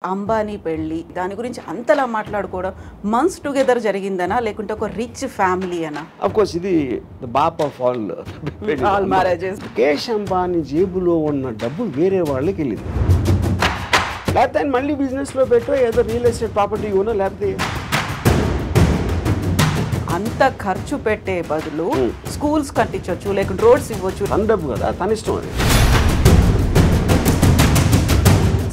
అంబానీ పెళ్ళి దాని గురించి అంతలా మాట్లాడుకోవడం మంత్స్ టుగెదర్ జరిగిందనా లేకుంటే ఒక రిచ్ ఫ్యామిలీ అనా? ఆఫ్ కోర్స్ ఇది ద బాప్ of all marriages. Mukesh Ambani జేబులో ఉన్న డబ్బు వేరే వాళ్ళకి వెళ్ళింది. లేకపోతే ఆయన మళ్ళీ బిజినెస్లో పెట్టో ఏదో రియల్ ఎస్టేట్ ప్రాపర్టీ ఉన్నా లేకపోతే అంత ఖర్చు పెట్టే బదులు స్కూల్స్ కట్టించవచ్చు లేకుంటే రోడ్స్ ఇవ్వచ్చు. తన డబ్బు కదా, తన ఇష్టం అది.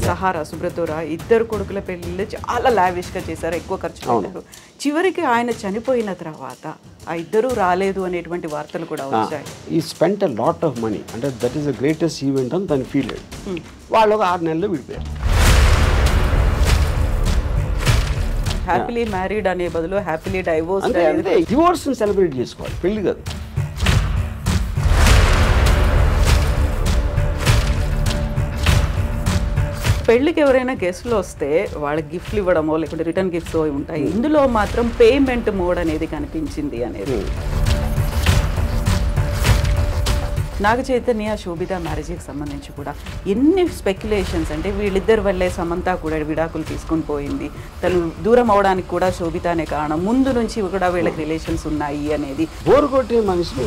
సహారా సుబ్రతోరా ఇద్దరు కొడుకుల పెళ్ళిళ్ళు చాలా లావిష్గా చేశారు, ఎక్కువ ఖర్చు పెట్టారు. చివరికి ఆయన చనిపోయిన తర్వాత ఆ ఇద్దరు రాలేదు అనేటువంటి వార్తలు కూడా వచ్చాయి. He spent a lot of money, అంటే that is the greatest event అని తను ఫీల్ అయ్యాడు. వాళ్ళు ఒక 6 నెలల్లో విడిపోయారు. హ్యాపీలీ మ్యారీడ్ అనే బదులు హ్యాపీలీ డైవోర్స్. అంటే డివోర్స్ సెలబ్రేట్ చేసుకోవాలి, పెళ్లి కాదు. పెళ్ళికి ఎవరైనా గెస్ట్లు వస్తే వాళ్ళకి గిఫ్ట్లు ఇవ్వడమో లేకుంటే రిటర్న్ గిఫ్ట్స్ ఉంటాయి. ఇందులో మాత్రం పేమెంట్ మోడ్ అనేది కనిపించింది అనేది. నాగ చైతన్య శోభిత మ్యారేజ్కి సంబంధించి కూడా ఎన్ని స్పెక్యులేషన్స్, అంటే వీళ్ళిద్దరి వల్లే సమంత కూడా విడాకులు తీసుకొని పోయింది, తను దూరం అవడానికి కూడా శోభితనే కారణం, ముందు నుంచి కూడా వీళ్ళకి రిలేషన్స్ ఉన్నాయి అనేది. బోర్ కొట్టే మనిషి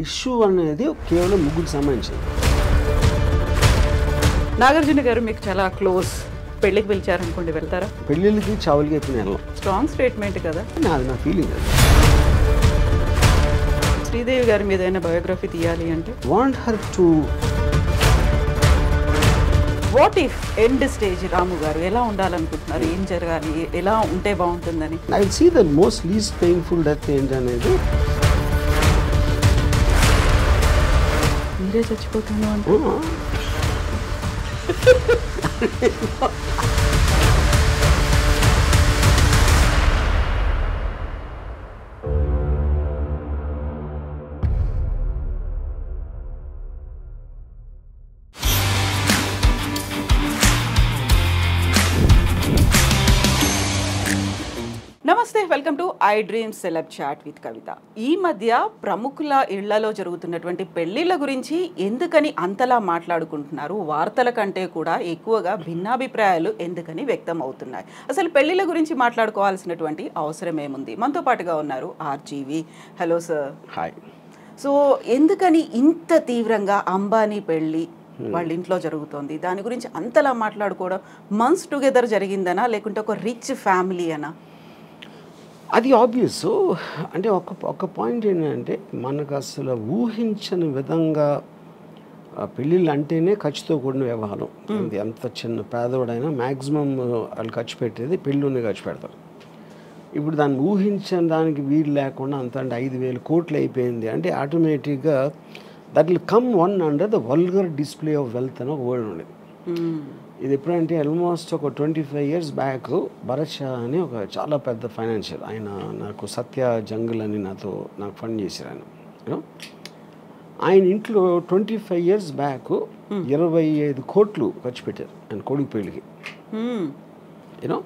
ఇష్యూ అనేది కేవలం ముగ్గురికి సంబంధించింది. నాగార్జున గారు మీకు చాలా క్లోజ్, పెళ్ళికి పిలిచారనుకోండి వెళ్తారా? పెళ్ళిళ్ళకి చావులకి ఎప్పుడు వెళ్ళాం. స్ట్రాంగ్ స్టేట్మెంట్ కదా. అది నా ఫీలింగ్. శ్రీదేవి గారి మీద ఏదైనా బయోగ్రఫీ తీయాలి అంటే want her to what if end stage Ramu garu ఎలా ఉండాలనుకుంటున్నారు, ఏం జరగాలి, ఎలా ఉంటే బాగుంటుందని? I will see the most least painful death ఏంటి అనేది. మీరే చచ్చిపోతాను అంటే నమస్తే, welcome to I dream celeb chat with Kavitha. ఈ మధ్య ప్రముఖుల ఇళ్లలో జరుగుతున్నటువంటి పెళ్లిళ్ళ గురించి ఎందుకని అంతలా మాట్లాడుకుంటున్నారు? వార్తల కంటే కూడా ఎక్కువగా భిన్నాభిప్రాయాలు ఎందుకని వ్యక్తం అవుతున్నాయి? అసలు పెళ్లిళ్ళ గురించి మాట్లాడుకోవాల్సినటువంటి అవసరం ఏముంది? మనతో పాటుగా ఉన్నారు RGV. Hello sir. Hi. So ఎందుకని ఇంత తీవ్రంగా అంబానీ పెళ్ళి వాళ్ళ ఇంట్లో జరుగుతోంది, దాని గురించి అంతలా మాట్లాడుకోవడం మంత్స్ టుగెదర్ జరిగిందనా లేకుంటే ఒక రిచ్ ఫ్యామిలీ అనా? అది ఆబ్వియస్. అంటే ఒక పాయింట్ ఏంటంటే మనకు అసలు ఊహించని విధంగా పెళ్ళిళ్ళు అంటేనే ఖర్చుతో కూడిన వ్యవహారం. ఎంత చిన్న పేదవాడైనా మ్యాక్సిమం వాళ్ళు ఖర్చు పెట్టేది పెళ్ళిలోనే ఖర్చు పెడతారు. ఇప్పుడు దాన్ని ఊహించని దానికి వీలు లేకుండా అంత అంటే 5,000 కోట్లు అయిపోయింది అంటే ఆటోమేటిక్గా that will come one under the vulgar display of wealth అని ఒక వర్డ్ ఉండేది. ఇది ఎప్పుడంటే ఆల్మోస్ట్ ఒక 25 years బ్యాక్ భరత్ షా అని ఒక చాలా పెద్ద ఫైనాన్షియల్, ఆయన నాకు సత్య జంగుల్ అని నాకు ఫండ్ చేశారు ఆయన. ఆయన ఇంట్లో 25 years బ్యాక్ 25 కోట్లు ఖర్చు పెట్టారు ఆయన కొడుకు పెళ్ళికి. యూనో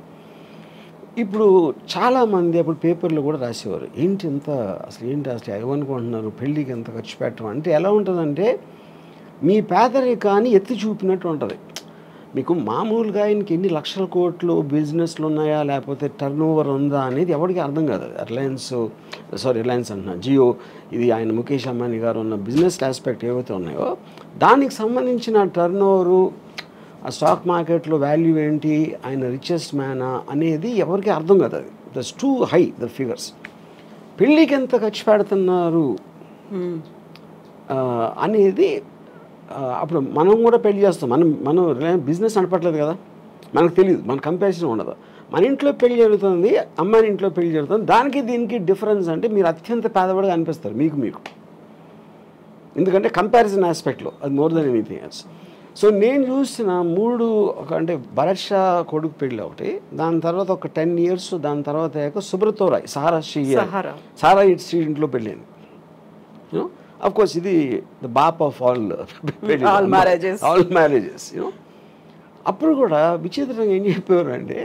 ఇప్పుడు చాలామంది అప్పుడు పేపర్లో కూడా రాసేవారు, ఏంటి అసలు ఏమనుకుంటున్నారు పెళ్ళికి ఎంత ఖర్చు పెట్టడం అంటే. ఎలా ఉంటుందంటే మీ పేదరికాన్ని ఎత్తి చూపినట్టు ఉంటుంది. మీకు మామూలుగా ఆయనకి ఎన్ని లక్షల కోట్లు బిజినెస్లు ఉన్నాయా లేకపోతే టర్న్ ఓవర్ ఉందా అనేది ఎవరికి అర్థం కాదు. రిలయన్స్ అంటున్నా, జియో, ఇది ఆయన ముఖేష్ అంబానీ గారు ఉన్న బిజినెస్ ఆస్పెక్ట్ ఏవైతే ఉన్నాయో దానికి సంబంధించిన టర్న్ ఓవరు, ఆ స్టాక్ మార్కెట్లో వాల్యూ ఏంటి, ఆయన రిచెస్ట్ మ్యానా అనేది ఎవరికి అర్థం కాదు. అది that's two high the figures. పెళ్ళికి ఎంత ఖర్చు పెడుతున్నారు అనేది అప్పుడు మనం కూడా పెళ్లి చేస్తాం. మనం బిజినెస్ నడపట్లేదు కదా, మనకు తెలియదు, మన కంపారిజన్ ఉండదు. మన ఇంట్లో పెళ్లి జరుగుతుంది, అమ్మాయి ఇంట్లో పెళ్లి జరుగుతుంది, దానికి దీనికి డిఫరెన్స్ అంటే మీరు అత్యంత పేదవాడిగా అనిపిస్తారు మీకు. ఎందుకంటే కంపారిజన్ ఆస్పెక్ట్లో అది more than anything else. So నేను చూసిన 3 అంటే భరత్ షా కొడుకు పెళ్ళి ఒకటి, దాని తర్వాత ఒక 10 years, దాని తర్వాత అయ్యాక సుబ్రతోరాయ్ సారా ఇంట్లో పెళ్ళింది. యూనో ఆఫ్ కోర్స్ ఇది ద బాప్ ఆఫ్ ఆల్ మ్యారేజెస్. యూనో అప్పుడు కూడా విచిత్రంగా ఏం చెప్పేవారు అంటే,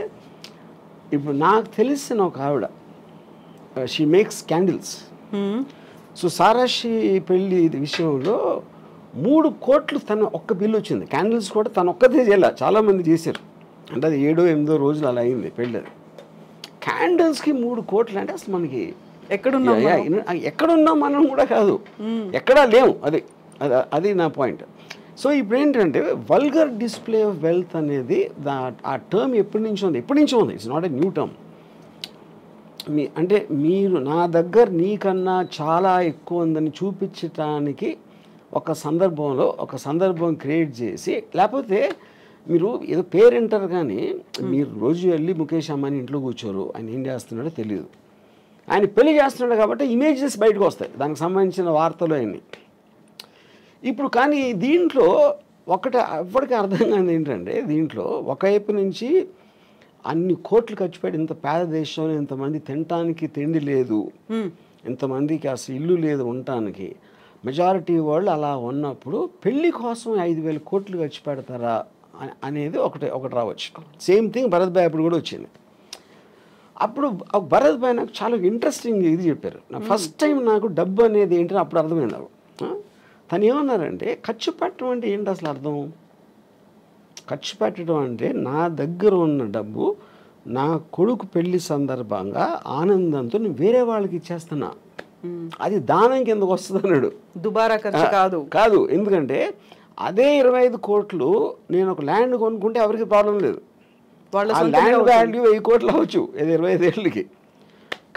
ఇప్పుడు నాకు తెలిసిన ఒక ఆవిడ, షీ మేక్స్ క్యాండిల్స్. సో సారాషి పెళ్ళి విషయంలో 3 కోట్లు తను ఒక్క బిల్లు వచ్చింది. క్యాండిల్స్ కూడా తను ఒక్కదే చేయాల, చాలామంది చేశారు. అంటే అది 7-8 రోజులు అలా అయింది పెళ్ళి. అది క్యాండిల్స్కి 3 కోట్లు అంటే అసలు మనకి ఎక్కడున్నాం మనం కూడా కాదు, ఎక్కడా లేవు. అది నా పాయింట్. సో ఇప్పుడు ఏంటంటే వల్గర్ డిస్ప్లే ఆఫ్ వెల్త్ అనేది ఆ టర్మ్ ఎప్పటి నుంచో ఉంది, it's not a new term. అంటే మీరు నా దగ్గర నీకన్నా చాలా ఎక్కువ ఉందని చూపించటానికి ఒక సందర్భం క్రియేట్ చేసి, లేకపోతే మీరు ఏదో పేరెంటర్ కానీ మీరు రోజు వెళ్ళి ముఖేష్ అంబానీ ఇంట్లో కూర్చోరు, ఆయన ఏం చేస్తున్నాడో తెలియదు. ఆయన పెళ్లి చేస్తున్నాడు కాబట్టి ఇమేజెస్ బయటకు వస్తాయి, దానికి సంబంధించిన వార్తలు అన్నీ. ఇప్పుడు కానీ దీంట్లో ఎవరికి అర్థం కాదు ఏంటంటే, దీంట్లో ఒకవైపు నుంచి అన్ని కోట్లు ఖర్చు పెట్టి ఇంత పేద దేశంలో ఇంతమంది తినటానికి తిండి లేదు, ఇంతమందికి అసలు ఇల్లు లేదు ఉండటానికి, మెజారిటీ వాళ్ళు అలా ఉన్నప్పుడు పెళ్లి కోసం 5,000 కోట్లు ఖర్చు పెడతారా అనేది ఒకటి రావచ్చు. సేమ్ థింగ్ భరత్ భాయ్ అప్పుడు కూడా వచ్చింది. అప్పుడు భరత్ భాయ్ నాకు చాలా ఇంట్రెస్టింగ్ ఇది చెప్పారు. ఫస్ట్ టైం నాకు డబ్బు అనేది ఏంటని అప్పుడు అర్థమైంది నాకు. తను ఏమన్నారంటే, ఖర్చు పెట్టడం అంటే ఏంటి అసలు అర్థం? ఖర్చు పెట్టడం అంటే నా దగ్గర ఉన్న డబ్బు నా కొడుకు పెళ్లి సందర్భంగా ఆనందంతో నేను వేరే వాళ్ళకి ఇచ్చేస్తున్నా, అది దానం కిందకు వస్తుంది అన్నాడు. దుబారా ఖర్చు కాదు. ఎందుకంటే అదే 25 కోట్లు నేను ఒక ల్యాండ్ కొనుక్కుంటే ఎవరికి ప్రాబ్లం లేదు, ఆ ల్యాండ్ వాల్యూ 1000 కోట్లు అవ్వచ్చు 25 ఏళ్ళకి.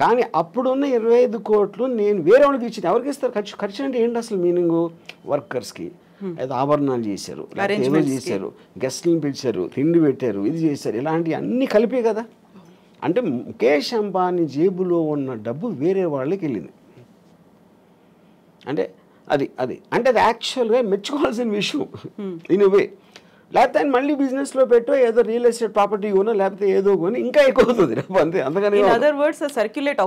కానీ అప్పుడున్న 25 కోట్లు నేను వేరే వాళ్ళకి ఇచ్చింది, ఎవరికి ఇస్తారు? ఖర్చు అంటే ఏంటి అసలు మీనింగు? వర్కర్స్కి ఏదో ఆభరణాలు చేశారు, ఏదో చేశారు, గెస్ట్లను పిలిచారు, తిండి పెట్టారు, ఇది చేశారు, ఇలాంటివి అన్నీ కలిపే కదా. అంటే ముఖేష్ అంబానీ జేబులో ఉన్న డబ్బు వేరే వాళ్ళకి వెళ్ళింది. అంటే అది యాక్చువల్గా మెచ్చుకోవాల్సిన విషయం ఇన్ వే. లేకపోతే ఆయన మళ్ళీ బిజినెస్లో పెట్టో ఏదో రియల్ ఎస్టేట్ ప్రాపర్టీ కొనో లేకపోతే ఏదో కొని ఇంకా ఎక్కువ అవుతుంది అంతే. అందుకని సర్క్యులేట్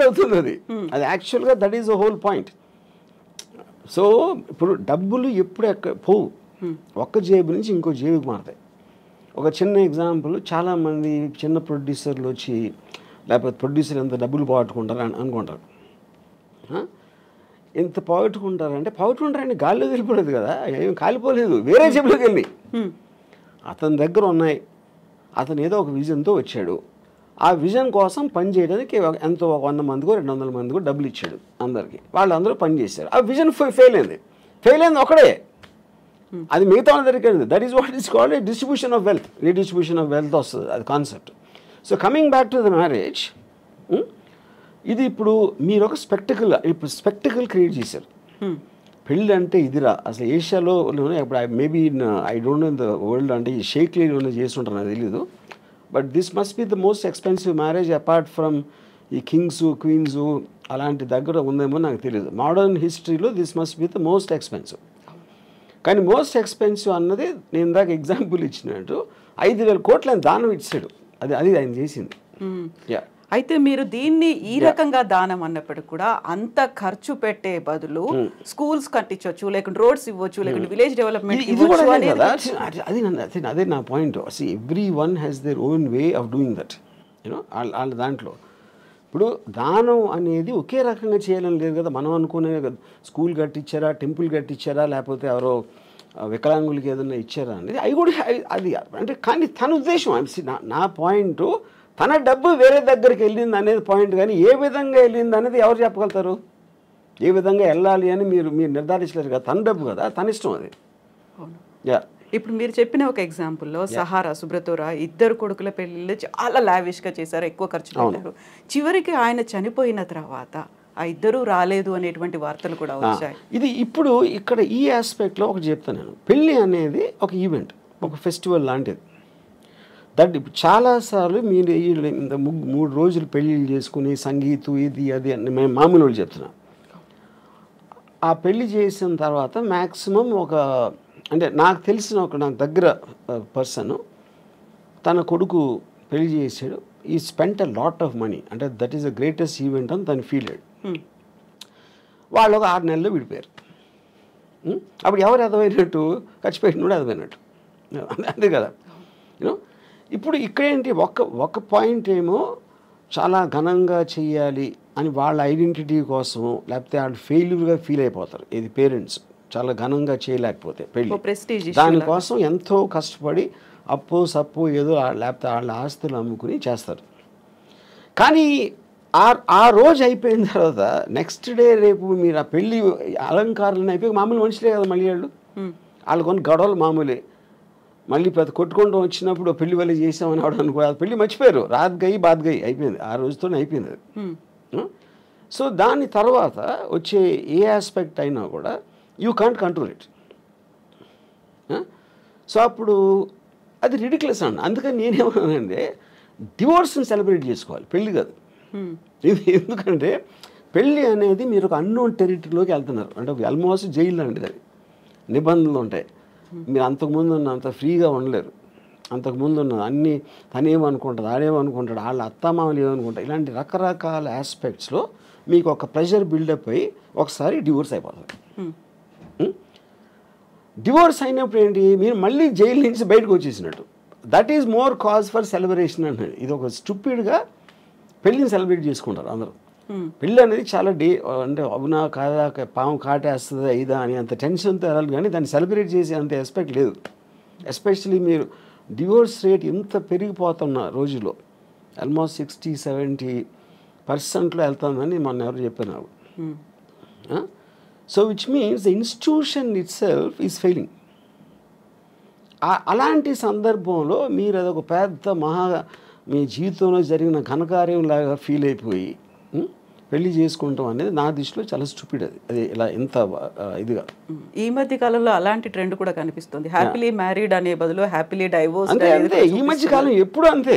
అవుతుంది అది యాక్చువల్గా that is the whole point. So ఇప్పుడు డబ్బులు ఎప్పుడు పోవు, ఒక్క జేబు నుంచి ఇంకో జేబుకి మారుతాయి. ఒక చిన్న ఎగ్జాంపుల్, చాలామంది చిన్న ప్రొడ్యూసర్లు వచ్చి లేకపోతే ప్రొడ్యూసర్ ఎంత డబ్బులు పోగొట్టుకుంటారు అనుకుంటారు. ఎంత పోగొట్టుకుంటారంటే గాల్లో వెళ్ళిపోలేదు కదా, ఏం కాలిపోలేదు, వేరే జేబులోకి వెళ్ళి అతని దగ్గర ఉన్నాయి. అతను ఏదో ఒక విజన్తో వచ్చాడు, ఆ విజన్ కోసం పని చేయడానికి ఎంతో 100 మందికో 200 మందికో డబ్బులు ఇచ్చాడు అందరికీ. వాళ్ళందరూ పని చేశారు, ఆ విజన్ ఫెయిల్ అయింది ఒకడే, అది మిగతా వాళ్ళ దగ్గరికి వెళ్ళింది. That is what is called distribution of wealth, redistribution of wealth వస్తుంది అది concept. So coming back to the marriage, ఇది ఇప్పుడు మీరు ఒక స్పెక్టికల్ క్రియేట్ చేశారు. పెళ్ళి అంటే ఇదిరా అసలు ఏషియాలో ఇప్పుడు maybe I don't know the world, అంటే ఈ షేక్లీలో చేస్తుంటారు నాకు తెలీదు. But this must be the most expensive marriage apart from ఈ కింగ్స్ క్వీన్స్ అలాంటి దగ్గర ఉందేమో నాకు తెలియదు. మోడర్న్ హిస్టరీలో this must be the most expensive. కానీ మోస్ట్ ఎక్స్పెన్సివ్ అన్నది నేను ఇందాక ఎగ్జాంపుల్ ఇచ్చినట్టు 5,000 కోట్లు ఆయన దానం ఇచ్చాడు, అది ఆయన చేసింది. అయితే మీరు దీన్ని ఈ రకంగా దానం అన్నప్పటికీ కూడా అంత ఖర్చు పెట్టే బదులు స్కూల్స్ కట్టించవచ్చు, లేకుంటే రోడ్స్ ఇవ్వచ్చు, లేకుంటే విలేజ్ డెవలప్మెంట్ అదే నా point. Every one has their own way of doing that, you know. వాళ్ళ దాంట్లో ఇప్పుడు దానం అనేది ఒకే రకంగా చేయాలని లేదు కదా. మనం అనుకునే స్కూల్ కట్టించారా, టెంపుల్ కట్టించారా, లేకపోతే ఎవరో వికలాంగులకి ఏదైనా ఇచ్చారా అనేది అవి కూడా అది అంటే. కానీ తన ఉద్దేశం, నా పాయింట్ తన డబ్బు వేరే దగ్గరికి వెళ్ళింది అనేది పాయింట్. కానీ ఏ విధంగా వెళ్ళింది అనేది ఎవరు చెప్పగలుగుతారు? ఏ విధంగా వెళ్ళాలి అని మీరు నిర్ధారించలేరు కదా, తన డబ్బు కదా, తన ఇష్టం అది. ఇప్పుడు మీరు చెప్పిన ఒక ఎగ్జాంపుల్లో సహారా, సుబ్రతోరా ఇద్దరు కొడుకుల పెళ్ళిళ్ళు చాలా లావిష్గా చేశారు, ఎక్కువ ఖర్చు పెట్టారు. చివరికి ఆయన చనిపోయిన తర్వాత ఆ ఇద్దరు రాలేదు అనేటువంటి వార్తలు కూడా వచ్చాయి. ఇది ఇప్పుడు ఇక్కడ ఈ ఆస్పెక్ట్లో ఒకటి చెప్తాను నేను. పెళ్ళి అనేది ఒక ఈవెంట్, ఒక ఫెస్టివల్ లాంటిది. దట్ చాలాసార్లు మీరు 3 రోజులు పెళ్ళిళ్ళు చేసుకుని సంగీతం ఇది అది అని మేము మామూలు వాళ్ళు చెప్తున్నాం. ఆ పెళ్ళి చేసిన తర్వాత మ్యాక్సిమం అంటే నాకు తెలిసిన నాకు దగ్గర పర్సన్ తన కొడుకు పెళ్లి చేసాడు, he spent a lot of money, అంటే that is the greatest event అని తను ఫీల్ అయ్యాడు. వాళ్ళు ఒక 6 నెలల్లో విడిపోయారు. అప్పుడు ఎవరు అర్థమైనట్టు? ఖర్చు పెట్టినోడు అర్థమైనట్టు, అంతే కదా. యూనో ఇప్పుడు ఇక్కడేంటి, ఒక పాయింట్ ఏమో చాలా ఘనంగా చెయ్యాలి అని వాళ్ళ ఐడెంటిటీ కోసం, లేకపోతే వాళ్ళు ఫెయిల్యూర్గా ఫీల్ అయిపోతారు. ఇది పేరెంట్స్ చాలా ఘనంగా చేయలేకపోతే పెళ్ళి, ప్రెస్టీజ్ దానికోసం ఎంతో కష్టపడి అప్పు సప్పు ఏదో లేకపోతే వాళ్ళ ఆస్తులు అమ్ముకుని చేస్తారు. కానీ ఆ రోజు అయిపోయిన తర్వాత నెక్స్ట్ డే రేపు మీరు ఆ పెళ్ళి అలంకారాలను అయిపోయి మామూలు మనుషులే కదా మళ్ళీ వాళ్ళు కొన్ని గొడవలు మామూలే. మళ్ళీ పెద్ద కొట్టుకుంటూ వచ్చినప్పుడు పెళ్లి వల్ల చేసామని ఆవిడ అనుకో, అది పెళ్ళి మర్చిపోయారు, రాత్ గయి బాత్ గయి అయిపోయింది, ఆ రోజుతోనే అయిపోయింది అది. సో దాని తర్వాత వచ్చే ఏ ఆస్పెక్ట్ అయినా కూడా you can't control it. So అప్పుడు అది రిడిక్యులస్ అండి. అందుకని నేనేమన్నానంటే డివోర్స్ని సెలబ్రేట్ చేసుకోవాలి, పెళ్ళి కాదు. ఎందుకంటే పెళ్ళి అనేది మీరు ఒక అన్నోన్ టెరిటరీలోకి వెళ్తున్నారు, అంటే ఆల్మోస్ట్ జైలు లాంటిది, అది నిబంధనలు ఉంటాయి. మీరు అంతకుముందు ఉన్నంత ఫ్రీగా ఉండలేరు. అంతకుముందు ఉన్న అన్నీ తనేమనుకుంటుంది, ఆడేమనుకుంటాడు, వాళ్ళ అత్తమామలు ఏమనుకుంటారు, ఇలాంటి రకరకాల ఆస్పెక్ట్స్లో మీకు ఒక ప్రెషర్ బిల్డప్ అయ్యి ఒకసారి డివోర్స్ అయిపోతుంది. డివోర్స్ అయినప్పుడు ఏంటి, మీరు మళ్ళీ జైలు నుంచి బయటకు వచ్చేసినట్టు. That is more cause for celebration అన్నది. ఇది ఒక స్టూపిడ్గా పెళ్ళిని సెలబ్రేట్ చేసుకుంటారు అందరూ. పెళ్ళి అనేది చాలా అంటే అవునా కాదా, పాము కాటేస్తుందా ఇదా అని అంత టెన్షన్తో వెళ్ళాలి, కానీ దాన్ని సెలబ్రేట్ చేసే అంత ఎస్పెక్ట్ లేదు. ఎస్పెషలీ మీరు డివోర్స్ రేట్ ఇంత పెరిగిపోతున్న రోజులో ఆల్మోస్ట్ 60-70% వెళ్తుందని మొన్న ఎవరు చెప్పారు నాకు. So which means the institution it self is failing. అలాంటి సందర్భంలో మీరు అదొక పెద్ద మీ జీవితంలో జరిగిన ఘనకార్యం లాగా ఫీల్ అయిపోయి పెళ్లి చేసుకుంటాం అనేది నా దృష్టిలో చాలా స్టూపిడ్. అది ఇలా ఇంత ఇదిగా ఈ మధ్య కాలంలో అలాంటి ట్రెండ్ కూడా కనిపిస్తుంది. హ్యాపీలీ మ్యారీడ్ అనే బదులు హ్యాపీలీ డైవోర్స్ అంతే. అంతే ఈ మధ్య కాలం ఎప్పుడు అంతే.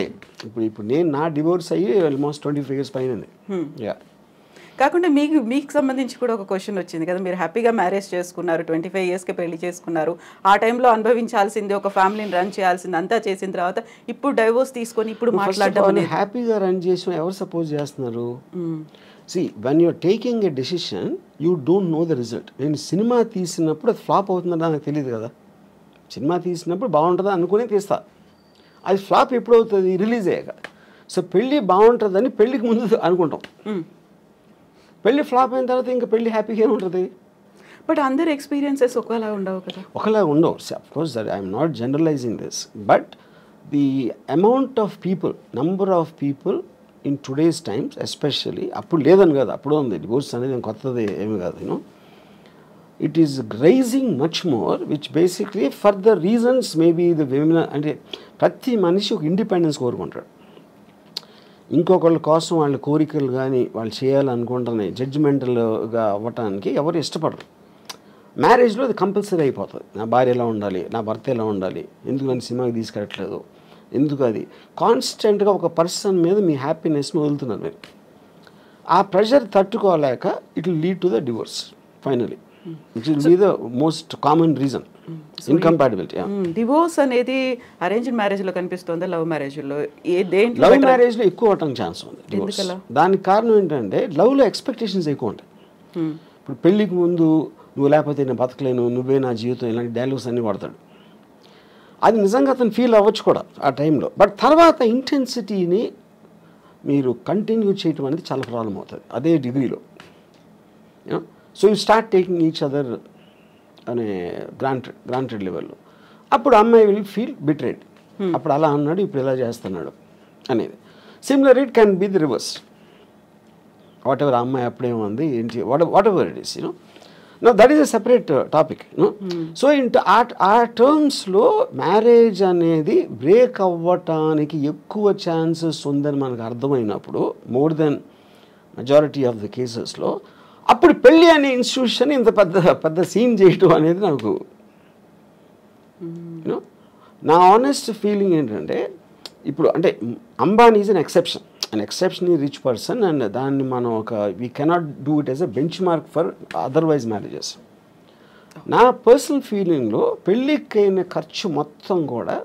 ఇప్పుడు నేను నా డివోర్స్ అయ్యి ఆల్మోస్ట్ 25 years పైన. కాకుండా మీకు సంబంధించి కూడా ఒక క్వశ్చన్ వచ్చింది కదా, మీరు హ్యాపీగా మ్యారేజ్ చేసుకున్నారు, 25 yearsకి పెళ్లి చేసుకున్నారు, ఆ టైంలో అనుభవించాల్సింది, ఒక ఫ్యామిలీని రన్ చేయాల్సింది అంతా చేసిన తర్వాత ఇప్పుడు డైవోర్స్ తీసుకొని ఇప్పుడు మాట్లాడడం హ్యాపీగా రన్ చేసిన ఎవరు సపోజ్ చేస్తున్నారు? See, when you're taking a decision, you don't know the result. నేను సినిమా తీసినప్పుడు అది ఫ్లాప్ అవుతుందని నాకు తెలియదు కదా. సినిమా తీసినప్పుడు బాగుంటుందా అనుకుని తీస్తా, అది ఫ్లాప్ ఎప్పుడు అవుతుంది, రిలీజ్ అయ్యాక. సో పెళ్ళి బాగుంటుందని పెళ్ళికి ముందు అనుకుంటాం, పెళ్ళి ఫ్లాప్ అయిన తర్వాత ఇంకా పెళ్ళి హ్యాపీగా ఉంటుంది. బట్ అందరి ఎక్స్పీరియన్సెస్ ఒకలా ఉండవు కదా. ఒకలా ఉండవు. Of course that I'm not generalising this, but the amount of people, number of people in today's times especially, అప్పుడు లేదని కాదు, అప్పుడు ఉంది, డివోర్స్ అనేది కొత్తది ఏమి కాదు, you know it is rising much more, which basically for the reasons maybe the women, అంటే ప్రతి మనిషి ఒక ఇండిపెండెన్స్ కోరుకుంటాడు. ఇంకొకళ్ళ కోసం వాళ్ళ కోరికలు కానీ వాళ్ళు చేయాలనుకుంటున్నాయి జడ్జిమెంటల్గా అవ్వటానికి ఎవరు ఇష్టపడరు. మ్యారేజ్లో అది కంపల్సరీ అయిపోతుంది. నా భార్య ఎలా ఉండాలి, నా భర్త ఎలా ఉండాలి, ఎందుకు నన్ను సినిమాకి తీసుకెళ్ళట్లేదు, ఎందుకు, అది కాన్స్టెంట్గా ఒక పర్సన్ మీద మీ హ్యాపీనెస్ని వదులుతున్నారు మీరు. ఆ ప్రెషర్ తట్టుకోలేక it will lead to the divorce finally, which will be the most common reason, incompatibility. Divorce అనేది అరేంజ్డ్ మ్యారేజ్లో కనిపిస్తుందా, లవ్ మ్యారేజ్లో? లవ్ మ్యారేజ్లో ఎక్కువ అవటం ఛాన్స్ ఉంది డివోర్స్. దానికి కారణం ఏంటంటే లవ్లో ఎక్స్పెక్టేషన్స్ ఎక్కువ ఉంటాయి. ఇప్పుడు పెళ్ళికి ముందు నువ్వు లేకపోతే నేను బతకలేను, నువ్వే నా జీవితం, ఇలాంటి డైలాగ్స్ అన్నీ వాడతాడు. అది నిజంగా అతను ఫీల్ అవ్వచ్చు కూడా ఆ టైంలో, బట్ తర్వాత ఇంటెన్సిటీని మీరు కంటిన్యూ చేయటం అనేది చాలా ప్రాబ్లం అవుతుంది అదే డిగ్రీలో. So you start taking each other అనే గ్రాంటెడ్ లెవెల్లో. అప్పుడు అమ్మాయి విల్ ఫీల్ బిట్రేడ్, అప్పుడు అలా అన్నాడు ఇప్పుడు ఇలా చేస్తున్నాడు అనేది. Similar it can be the reverse, what ever అమ్మాయి అప్పుడేముంది ఏంటి, what ever it is, you know. Now that is a separate topic, no? So ఆ టర్మ్స్లో మ్యారేజ్ అనేది బ్రేక్ అవ్వటానికి ఎక్కువ ఛాన్సెస్ ఉందని మనకు అర్థమైనప్పుడు, more than majority of the కేసెస్లో, అప్పుడు పెళ్ళి అనే ఇన్స్టిట్యూషన్ ఇంత పెద్ద సీన్ చేయటం అనేది నాకు, యూనో, నా ఆనెస్ట్ ఫీలింగ్ ఏంటంటే, ఇప్పుడు అంటే Ambani is an exceptionally rich person, and దాన్ని మనం we cannot do it as a benchmark for otherwise marriages. నా పర్సనల్ ఫీలింగ్లో పెళ్ళికైన ఖర్చు మొత్తం కూడా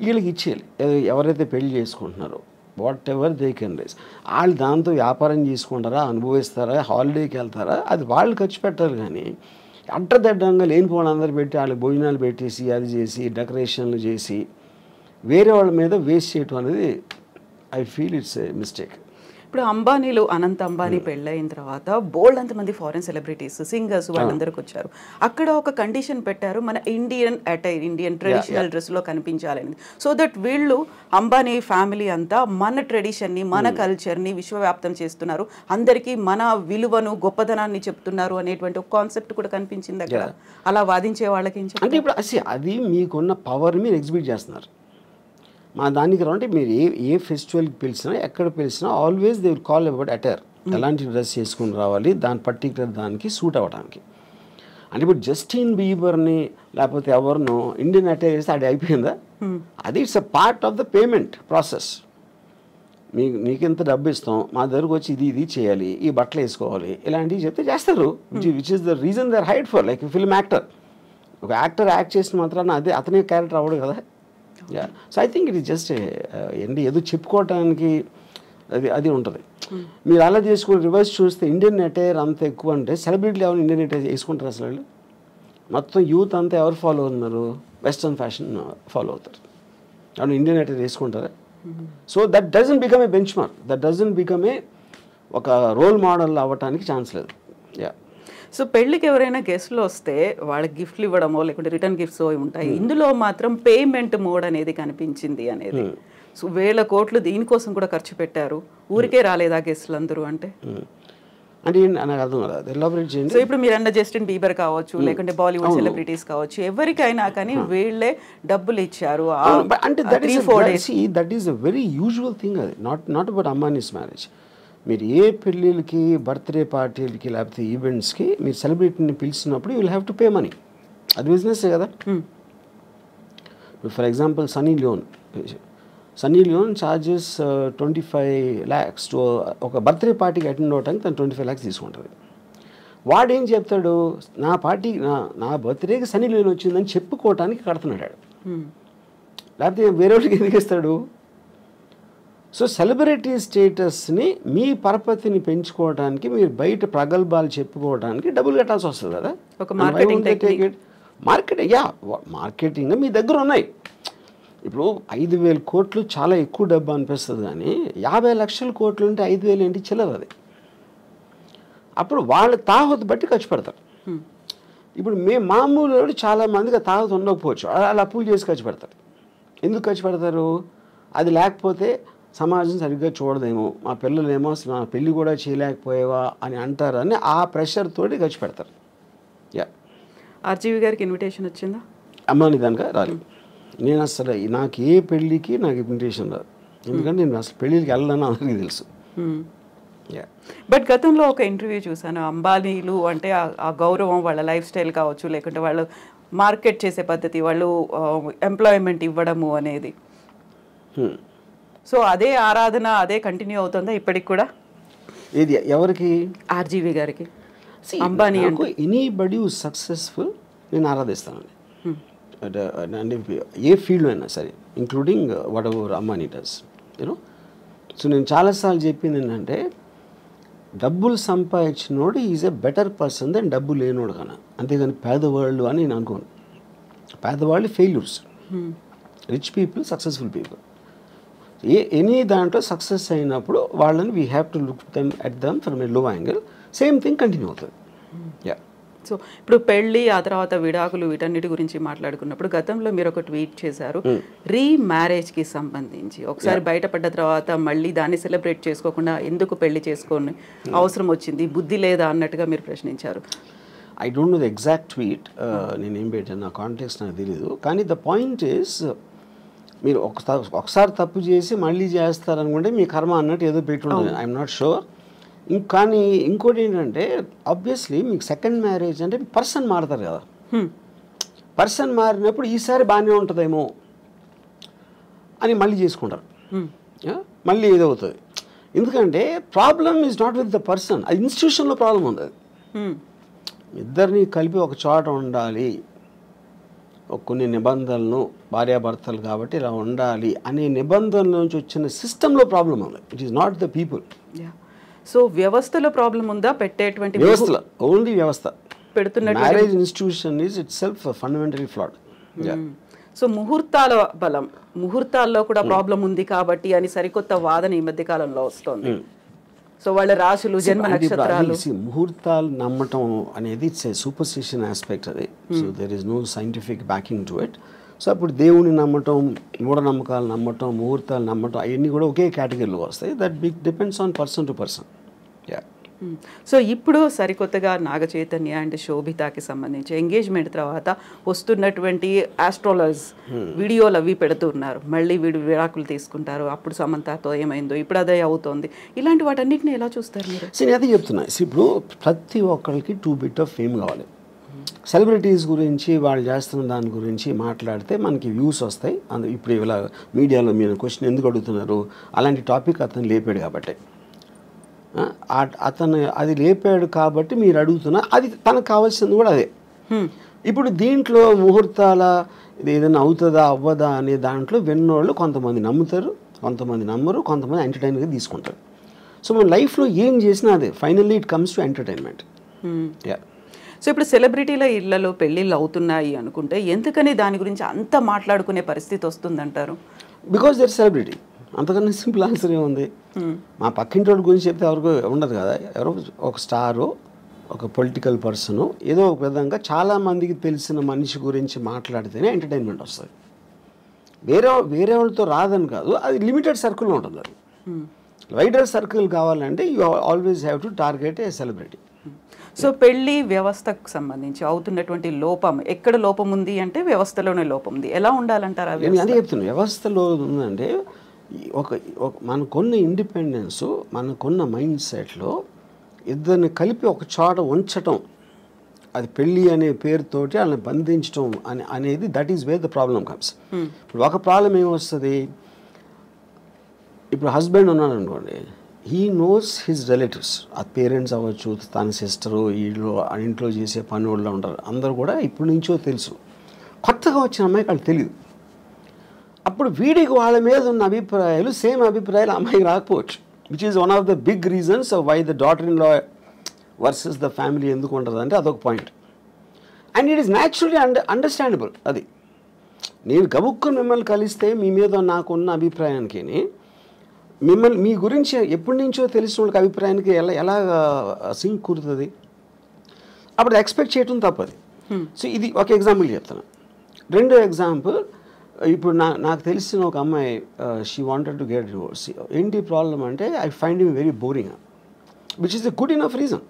వీళ్ళకి ఇచ్చేయాలి, ఎవరైతే పెళ్లి చేసుకుంటున్నారో, whatever they can raise. వాళ్ళు దాంతో వ్యాపారం చేసుకుంటారా, అనుభవిస్తారా, హాలిడేకి వెళ్తారా, అది వాళ్ళు ఖర్చు పెట్టాలి. కానీ అడ్డదడ్డంగా లేనిపోవడం అందరు పెట్టి వాళ్ళకి భోజనాలు పెట్టేసి అది చేసి డెకరేషన్లు చేసి వేరే వాళ్ళ మీద వేస్ట్ చేయటం అనేది I feel it's a mistake. ఇప్పుడు అంబానీలు అనంత్ అంబానీ పెళ్ళైన తర్వాత బోల్డ్ అంతమంది ఫారెన్ సెలబ్రిటీస్ సింగర్స్ వాళ్ళందరికి వచ్చారు. అక్కడ ఒక కండిషన్ పెట్టారు, మన ఇండియన్ అటైర్, ఇండియన్ ట్రెడిషనల్ డ్రెస్లో కనిపించాలని. సో దట్ వీళ్ళు అంబానీ ఫ్యామిలీ అంతా మన ట్రెడిషన్ని, మన కల్చర్ని విశ్వవ్యాప్తం చేస్తున్నారు, అందరికీ మన విలువను గొప్పతనాన్ని చెప్తున్నారు అనేటువంటి ఒక కాన్సెప్ట్ కూడా కనిపించింది అక్కడ. అలా వాదించే వాళ్ళకి అంటే ఇప్పుడు అది మీకున్న పవర్ మీరు ఎగ్జిబిట్ చేస్తున్నారు. మా దానికి రావంటే మీరు ఏ ఫెస్టివల్కి పిలిచినా ఎక్కడ పిలిచినా always they will call about attire. ఎలాంటి డ్రెస్ చేసుకుని రావాలి, దాని పర్టికులర్ దానికి సూట్ అవ్వడానికి. అంటే ఇప్పుడు జస్టిన్ బీబర్ని లేకపోతే ఎవరినో ఇండియన్ అటైర్ చేస్తే అది అయిపోయిందా? అది it's a part of the payment process. మీకు ఎంత డబ్బు ఇస్తాం, మా దగ్గరకు వచ్చి ఇది చేయాలి, ఈ బట్టలు వేసుకోవాలి, ఇలాంటివి చెప్తే చేస్తారు. Which is the reason they are hide for. Like film actor, ఒక యాక్టర్ యాక్ట్ చేసిన మాత్రాన అదే అతనే క్యారెక్టర్ అవ్వడు కదా. So I think it is just ఏంటి ఏదో చెప్పుకోవటానికి అది ఉంటుంది. మీరు అలా చేసుకుని రివర్స్ చూస్తే ఇండియన్ అటైర్ అంత ఎక్కువ అంటే సెలబ్రిటీలు ఎవరు ఇండియన్ అటైర్ వేసుకుంటారు అసలు? వాళ్ళు మొత్తం యూత్ అంతా ఎవరు ఫాలో అవుతున్నారు? వెస్ట్రన్ ఫ్యాషన్ ఫాలో అవుతారు. అవును, ఇండియన్ అటైర్ వేసుకుంటారా? So that doesn't become a bench mark, that doesn't become a ఒక రోల్ మోడల్ అవ్వటానికి ఛాన్స్ లేదు. సో పెళ్ళికి ఎవరైనా గెస్ట్లు వస్తే వాళ్ళకి గిఫ్ట్లు ఇవ్వడమో లేకుంటే రిటర్న్ గిఫ్ట్స్ ఉంటాయి. ఇందులో మాత్రం పేమెంట్ మోడ్ అనేది కనిపించింది అనేది. సో 1000 కోట్లు దీనికోసం కూడా ఖర్చు పెట్టారు. ఊరికే రాలేదా గెస్ట్లు అందరూ అంటే నాకు అర్థం కదా, ఎలాబరేట్ చేయండి. సో ఇప్పుడు మీరు అన్న జస్టిన్ బీబర్ కావచ్చు, లేకుంటే బాలీవుడ్ సెలబ్రిటీస్ కావచ్చు, ఎవరికైనా కానీ వీళ్ళే డబ్బులు ఇచ్చారు. అంటే that is a very usual thing. అది నాట్ అబౌట్ అంబానీస్ మ్యారేజ్. మీరు ఏ పెళ్ళిళ్ళకి, బర్త్డే పార్టీలకి లేకపోతే ఈవెంట్స్కి మీరు సెలబ్రిటీని పిలిచినప్పుడు you will have to pay money. అది బిజినెస్సే కదా. For example Sunny Leone charges 25 lakhs to ఒక బర్త్డే పార్టీకి అటెండ్ అవడానికి తను 25 lakhs తీసుకుంటుంది. వాడేం చెప్తాడు, నా బర్త్డేకి సన్నీ లియోన్ వచ్చిందని చెప్పుకోవటానికి కడుతున్నాడు. లేకపోతే వేరే వాళ్ళకి ఎందుకు ఇస్తాడు? సో సెలబ్రిటీ స్టేటస్ని మీ పరపతిని పెంచుకోవడానికి మీరు బయట ప్రగల్భాలు చెప్పుకోవడానికి డబ్బులు కట్టాల్సి వస్తుంది కదా. మార్కెటింగ్ మీ దగ్గర ఉన్నాయి. ఇప్పుడు 5,000 కోట్లు చాలా ఎక్కువ డబ్బు అనిపిస్తుంది, కానీ 50 లక్షల కోట్లు ఉంటే 5,000 ఏంటి చిల్లర అది. అప్పుడు వాళ్ళ తాహతు బట్టి ఖర్చు పెడతారు. ఇప్పుడు మామూలు చాలా మందికి తాహతు ఉండకపోవచ్చు, అలా అప్పులు చేసి ఖర్చు పెడతారు. ఎందుకు ఖర్చు పెడతారు? అది లేకపోతే సమాజం సరిగ్గా చూడదేమో, మా పిల్లలేమో మా పెళ్ళి కూడా చేయలేకపోయేవా అని అంటారని ఆ ప్రెషర్ తోటి ఖర్చు పెడతారు. ఆర్జీవి గారికి ఇన్విటేషన్ వచ్చిందా? అమ్మాని దానిక రాలేదు. నేను అసలు నాకు ఏ పెళ్ళికి నాకు ఇన్విటేషన్ రాదు, ఎందుకంటే నేను అసలు పెళ్ళికి వెళ్ళాలని అందరికీ తెలుసు. బట్ గతంలో ఒక ఇంటర్వ్యూ చూసాను, అంబానీలు అంటే ఆ గౌరవం, వాళ్ళ లైఫ్ స్టైల్ కావచ్చు, లేకుంటే వాళ్ళు మార్కెట్ చేసే పద్ధతి, వాళ్ళు ఎంప్లాయ్మెంట్ ఇవ్వడము అనేది, సో అదే ఆరాధన అదే కంటిన్యూ అవుతుందా ఇప్పటికి కూడా? ఇది ఎవరికి? ఆర్జీవి గారికి. అంబానీ అంటే ఎనీబడి హూ సక్సెస్ఫుల్ నేను ఆరాధిస్తానండి. అంటే ఏ ఫీల్డ్ అయినా సరే, including whatever Ambani does, you know. So నేను చాలాసార్లు చెప్పింది ఏంటంటే, డబ్బులు సంపాదించినోడు is a better person than డబ్బు లేనోడు కన్నా. అంతేగాని పేదవాళ్ళు అని నేను అనుకోను. పేదవాళ్ళు failures, rich people successful people. Any దాంట్లో సక్సెస్ అయినప్పుడు వాళ్ళని we have to look them at them from a low angle. Same thing continue అవుతుంది. సో ఇప్పుడు పెళ్ళి, ఆ తర్వాత విడాకులు, వీటన్నిటి గురించి మాట్లాడుకున్నప్పుడు గతంలో మీరు ఒక ట్వీట్ చేశారు, రీమ్యారేజ్కి సంబంధించి. ఒకసారి బయటపడ్డ తర్వాత మళ్ళీ దాన్ని సెలబ్రేట్ చేసుకోకుండా ఎందుకు పెళ్లి చేసుకొని అవసరం వచ్చింది, బుద్ధి లేదా అన్నట్టుగా మీరు ప్రశ్నించారు. I don't know the exact tweet, నేనేం పెట్టాను, నా కాంటెక్స్ట్ నాకు తెలీదు. కానీ ద పాయింట్ ఈస్, మీరు ఒకసారి తప్పు చేసి మళ్ళీ చేస్తారనుకుంటే మీ కర్మ అన్నట్టు ఏదో పెట్టుంటుంది. I'm not sure. కానీ ఇంకోటి ఏంటంటే, ఆబ్వియస్లీ మీకు సెకండ్ మ్యారేజ్ అంటే పర్సన్ మారుతారు కదా. పర్సన్ మారినప్పుడు ఈసారి బాగానే ఉంటుందేమో అని మళ్ళీ చేసుకుంటారు, మళ్ళీ ఏదో అవుతుంది. ఎందుకంటే problem is not with the person, అది ఇన్స్టిట్యూషన్లో ప్రాబ్లం ఉంది. అది ఇద్దరిని కలిపి ఒక చోట ఉండాలి, కొన్ని నిబంధనలను, భార్యాభర్తలు కాబట్టి ఇలా ఉండాలి అనే నిబంధనల నుంచి వచ్చిన సిస్టంలో ప్రాబ్లం ఉంది. It is not the people. So వ్యవస్థలో ప్రాబ్లం ఉందా? పెట్టేటువంటి వ్యవస్థలో, ఓన్లీ వ్యవస్థ పెడుతున్న marriage institution is itself fundamentally flawed. So ముహూర్తాల బలం, ముహూర్తాల్లో కూడా ప్రాబ్లం ఉంది కాబట్టి అని సరికొత్త వాదన ఈ మధ్య కాలంలో వస్తుంది. సో వాళ్ళ రాశులు జన్మ నక్షత్రాలు ముహూర్తాలు నమ్మటం అనేది ఇట్స్ ఏ సూపర్స్టిషన్ ఆస్పెక్ట్ అది. So there is no scientific backing to it. So అప్పుడు దేవుని నమ్మటం, మూఢనమ్మకాలు నమ్మటం, ముహూర్తాలు నమ్మటం అవన్నీ కూడా ఒకే కేటగిరీలో వస్తాయి. That depends on person to person. Yeah. So ఇప్పుడు సరికొత్తగా నాగ చైతన్య అండ్ శోభితాకి సంబంధించి ఎంగేజ్మెంట్ తర్వాత వస్తున్నటువంటి ఆస్ట్రాలజర్స్ వీడియోలు అవి పెడుతున్నారు. మళ్ళీ వీడు విడాకులు తీసుకుంటారు, అప్పుడు సమంతతో ఏమైందో ఇప్పుడు అదే అవుతోంది. ఇలాంటి వాటన్నిటిని ఎలా చూస్తారు మీరు? నేను అదే చెప్తున్నా. ఇప్పుడు ప్రతి ఒక్కరికి టూ బిట్ ఆఫ్ ఫేమ్ కావాలి. సెలబ్రిటీస్ గురించి వాళ్ళు చేస్తున్న దాని గురించి మాట్లాడితే మనకి వ్యూస్ వస్తాయి. ఇప్పుడు ఇలా మీడియాలో మీరు క్వశ్చన్ ఎందుకు అడుగుతున్నారు, అలాంటి టాపిక్ అతను లేపాడు కాబట్టి, అతను అది లేపాడు కాబట్టి మీరు అడుగుతున్నా, అది తనకు కావాల్సింది కూడా అదే. ఇప్పుడు దీంట్లో ముహూర్తాల ఇది ఏదైనా అవుతుందా అవ్వదా అనే దాంట్లో విన్నోళ్ళు కొంతమంది నమ్ముతారు, కొంతమంది నమ్మరు, కొంతమంది ఎంటర్టైన్గా తీసుకుంటారు. సో మన లైఫ్లో ఏం చేసినా అదే finally it comes to entertainment. Yeah. So ఇప్పుడు సెలబ్రిటీల ఇళ్లలో పెళ్ళిళ్ళు అవుతున్నాయి అనుకుంటే ఎందుకని దాని గురించి అంత మాట్లాడుకునే పరిస్థితి వస్తుందంటారు? Because their celebrity. అంతకన్నా సింపుల్ ఆన్సర్ ఏముంది? మా పక్కింటి వాడి గురించి చెప్తే ఎవరికి ఉండదు కదా. ఎవరో ఒక స్టారు, ఒక పొలిటికల్ పర్సను, ఏదో ఒక విధంగా చాలామందికి తెలిసిన మనిషి గురించి మాట్లాడితేనే ఎంటర్టైన్మెంట్ వస్తుంది. వేరే వాళ్ళతో రాదని కాదు, అది లిమిటెడ్ సర్కిల్లో ఉంటుంది. అది వైడర్ సర్కిల్ కావాలంటే you always have to target A celebrity. So పెళ్లి వ్యవస్థకు సంబంధించి అవుతున్నటువంటి లోపం, ఎక్కడ లోపం ఉంది అంటే వ్యవస్థలోనే లోపం ఉంది. ఎలా ఉండాలంటారు? అదే చెప్తున్నాను. వ్యవస్థలో ఉందంటే మనకున్న ఇండిపెండెన్స్, మనకున్న మైండ్ సెట్లో ఇద్దరిని కలిపి ఒక చోట ఉంచటం, అది పెళ్ళి అనే పేరుతోటి వాళ్ళని బంధించడం అనేది that is where the problem comes. ఇప్పుడు ఒక ప్రాబ్లం ఏమొస్తుంది, ఇప్పుడు హస్బెండ్ ఉన్నాడు అనుకోండి, హీ నోస్ హిజ్ రిలేటివ్స్, ఆ పేరెంట్స్ అవ్వచ్చు, తన సిస్టరు, వీళ్ళు ఇంట్లో చేసే పని వాళ్ళు ఉంటారు, అందరూ కూడా ఇప్పటి నుంచో తెలుసు. కొత్తగా వచ్చిన అమ్మాయికి వాళ్ళు తెలియదు. అప్పుడు వీడికి వాళ్ళ మీద ఉన్న అభిప్రాయాలు సేమ్ అభిప్రాయాలు అమ్మాయికి రాకపోవచ్చు, which is one of the big reasons why the daughter in law versus the family ఎందుకు ఉంటుంది అంటే అదొక point. And it is naturally understandable. అది నేను గబుక్కుని మిమ్మల్ని కలిస్తే మీ మీద నాకున్న అభిప్రాయానికి మీ గురించి ఎప్పటి నుంచో తెలిసిన వాళ్ళకి అభిప్రాయానికి ఎలా సింక్ కుదురుతుంది? అప్పుడు ఎక్స్పెక్ట్ చేయటం తప్పది. సో ఇది ఒక ఎగ్జాంపుల్ చెప్తాను. రెండో ఎగ్జాంపుల్, ఇప్పుడు నాకు తెలిసిన ఒక అమ్మాయి, she wanted to get divorce. ఏంటి ప్రాబ్లం అంటే, I find him very boring, which is a good enough reason.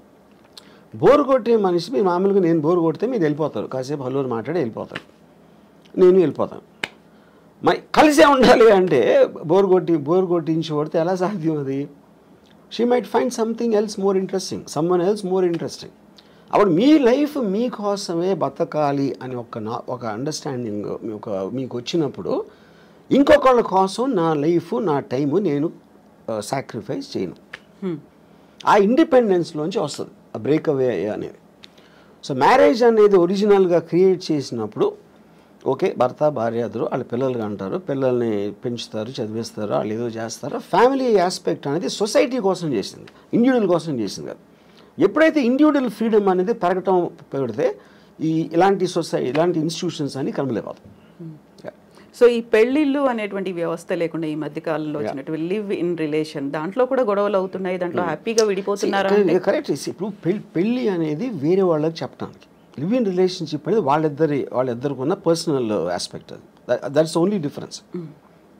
Bore కొట్టే మనిషి, మీరు మామూలుగా నేను బోర్ కొడితే మీరు వెళ్ళిపోతారు, కాసేపు హలో మాట్లాడి వెళ్ళిపోతారు, నేను వెళ్ళిపోతాను. మరి కలిసే ఉండాలి అంటే బోర్ కొట్టించి కొడితే ఎలా సాధ్యం? అది she might find something else more interesting, someone else more interesting. అప్పుడు మీ లైఫ్ మీకోసమే బతకాలి అని ఒక అండర్స్టాండింగ్ మీకు వచ్చినప్పుడు ఇంకొకళ్ళ కోసం నా లైఫ్, నా టైము నేను సాక్రిఫైస్ చేయను. ఆ ఇండిపెండెన్స్లోంచి వస్తుంది ఆ బ్రేక్అవే అనేది. సో మ్యారేజ్ అనేది ఒరిజినల్గా క్రియేట్ చేసినప్పుడు ఓకే, భర్త భార్య ఇద్దరు వాళ్ళ పిల్లలుగా అంటారు, పిల్లల్ని పెంచుతారు, చదివిస్తారు, వాళ్ళు ఏదో చేస్తారు. ఫ్యామిలీ ఆస్పెక్ట్ అనేది సొసైటీ కోసం చేసింది, ఇండివిజువల్ కోసం చేసింది కాదు. ఎప్పుడైతే ఇండివిజువల్ ఫ్రీడమ్ అనేది పెడితే ఇలాంటి ఇలాంటి ఇన్స్టిట్యూషన్స్ అని కనబలేకపోతాయి. సో ఈ పెళ్ళిళ్ళు అనేటువంటి వ్యవస్థ లేకుండా ఈ మధ్య కాలంలో వచ్చినటువంటి లివ్ ఇన్ రిలేషన్, దాంట్లో కూడా గొడవలు అవుతున్నాయి, దాంట్లో హ్యాపీగా విడిపోతున్నారు. కరెక్ట్. ఇప్పుడు పెళ్ళి అనేది వేరే వాళ్ళకి చెప్పడానికి, లివ్ ఇన్ రిలేషన్షిప్ అనేది వాళ్ళిద్దరికి ఉన్న పర్సనల్ ఆస్పెక్ట్. అది దట్స్ ఓన్లీ డిఫరెన్స్.